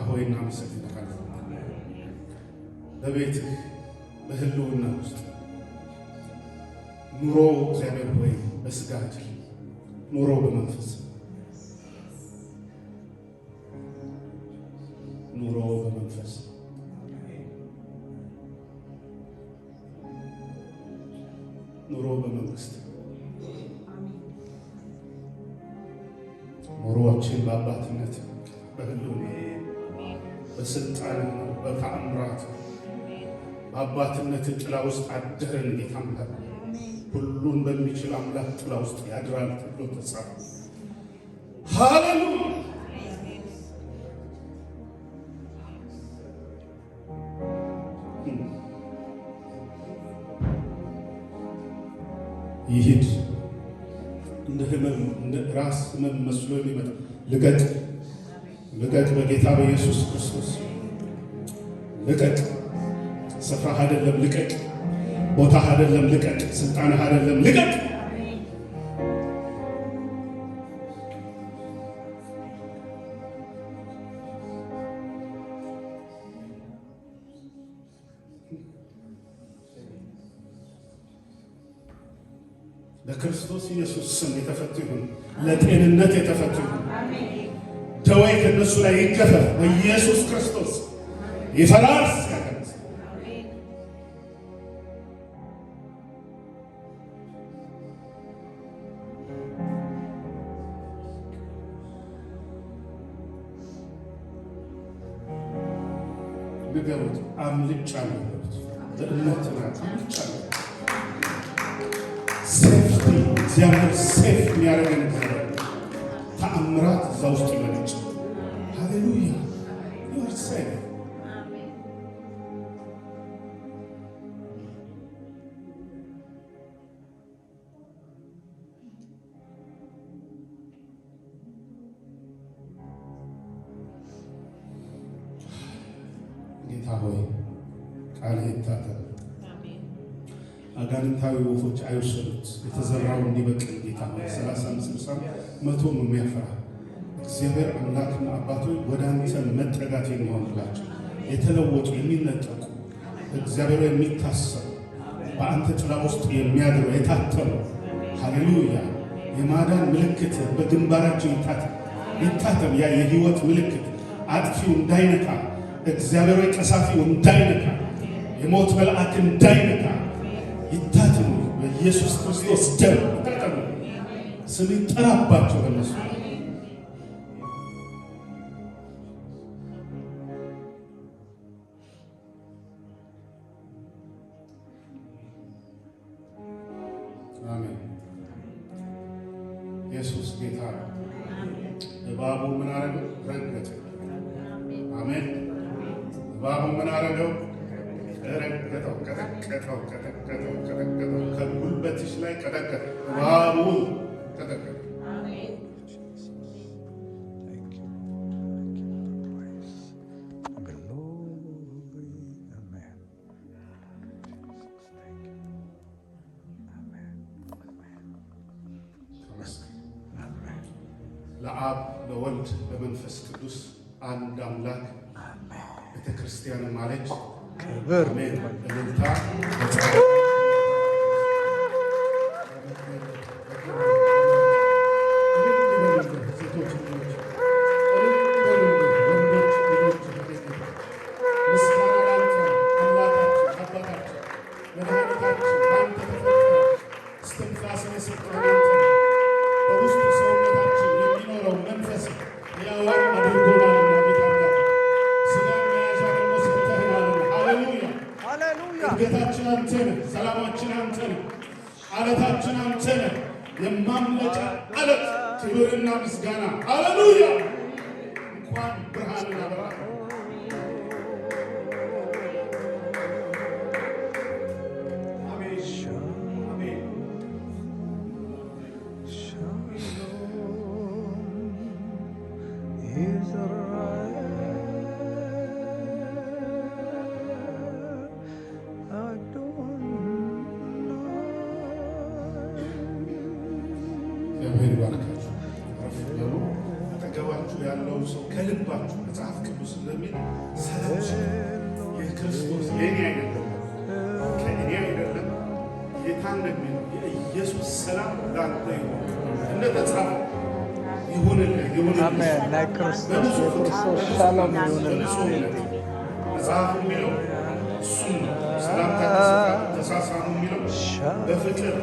ሆይ እናመሰግንሃለን። በቤትህ በህልውና ውስጥ ኑሮ እግዚአብሔር ሆይ በስጋ አይደል፣ ኑሮ በመንፈስ ኑሮ በመንፈስ ኑሮ በመንግስት ኑሮዎችን በአባትነት በህልውና በስልጣን በተአምራት በአባትነት ጥላ ውስጥ አደረን። ጌታ አምላክ ሁሉን በሚችል አምላክ ጥላ ውስጥ ያድራል ተብሎ ተጻፈ። ሃሌሉያ! ይሂድ እንደ ህመም እንደ ራስ ህመም መስሎ የሚመጣ ልቀቅ፣ ልቀቅ፣ በጌታ በኢየሱስ ክርስቶስ ልቀቅ። ስፍራህ አይደለም ልቀቅ፣ ቦታህ አይደለም ልቀቅ፣ ስልጣንህ አይደለም ልቀቅ። በክርስቶስ ኢየሱስ ስም የተፈቱ ይሁን፣ ለጤንነት የተፈቱ ይሁን። ደዌ ከእነሱ ላይ ይገፈፍ በኢየሱስ ክርስቶስ ይፈራርስ። ንገሩት፣ አምልጫለሁ በሉት። በእምነት ናት አምልጫለሁ። ሴፍቲ እግዚአብሔር ሴፍ የሚያደርገን ተአምራት እዛ ውስጥ ይመለጭ። ሃሌሉያ! ዩር ሴፍ። ጌታ ሆይ ቃልህ ይታተም፣ አጋንንታዊ ወፎች አይወሰዱት። የተዘራው እንዲበቅል ጌታ ሆይ 30፣ 60፣ 100 የሚያፈራ እግዚአብሔር አምላክና አባቶች ወደ አንተ መጠጋት የሚሆንላቸው የተለወጡ የሚነጠቁ እግዚአብሔር የሚታሰሩ በአንተ ጥላ ውስጥ የሚያድሩ የታተሙ ሃሌሉያ! የማዳን ምልክት በግንባራቸው ይታተም። ያ የህይወት ምልክት አጥፊው እንዳይነካ፣ እግዚአብሔር ቀሳፊው እንዳይነካ፣ የሞት መልአክ እንዳይነካ ይታተሙ። በኢየሱስ ክርስቶስ ደም ይታተሙ። ስም ይጠራባቸው በነሱ። አሜን። ኢየሱስ ጌታ ነው። እባቡ ምን አረገው? ረገጠ። አሜን። እባቡ ምን አረገው? ረገጠው፣ ቀጠቀጠው፣ ቀጠቀጠው፣ ቀጠቀጠው። ከጉልበትሽ ላይ ቀጠቀጠ። እባቡ ቀጠቀጠ። ለአብ ለወልድ ለመንፈስ ቅዱስ አንድ አምላክ ቤተ ክርስቲያንም አለች። ክብር አሜን። እልልታ እድገታችን አንተ ነህ። ሰላማችን አንተ ነህ። አለታችን አንተ ነህ። የማምለጫ አለት ክብርና ምስጋና ሃሌሉያ። እንኳን ብርሃንን አበራ። አጠገባችሁ ያለውን ሰው ከልባችሁ መጽሐፍ ቅዱስ እንደሚል ሰላም የክርስቶስ የኔ አይደለም ከእኔ አይደለም ጌታ እንደሚል የኢየሱስ ሰላም ላንተ ይሁን እንደተጻፈ ይሁንልህ ይሁንልህ። ክርስቶስ ሰላም ይሁንልህ። መጽሐፉ የሚለው እሱም ነው። ሰላምታ ተሳሳሙ የሚለው በፍቅር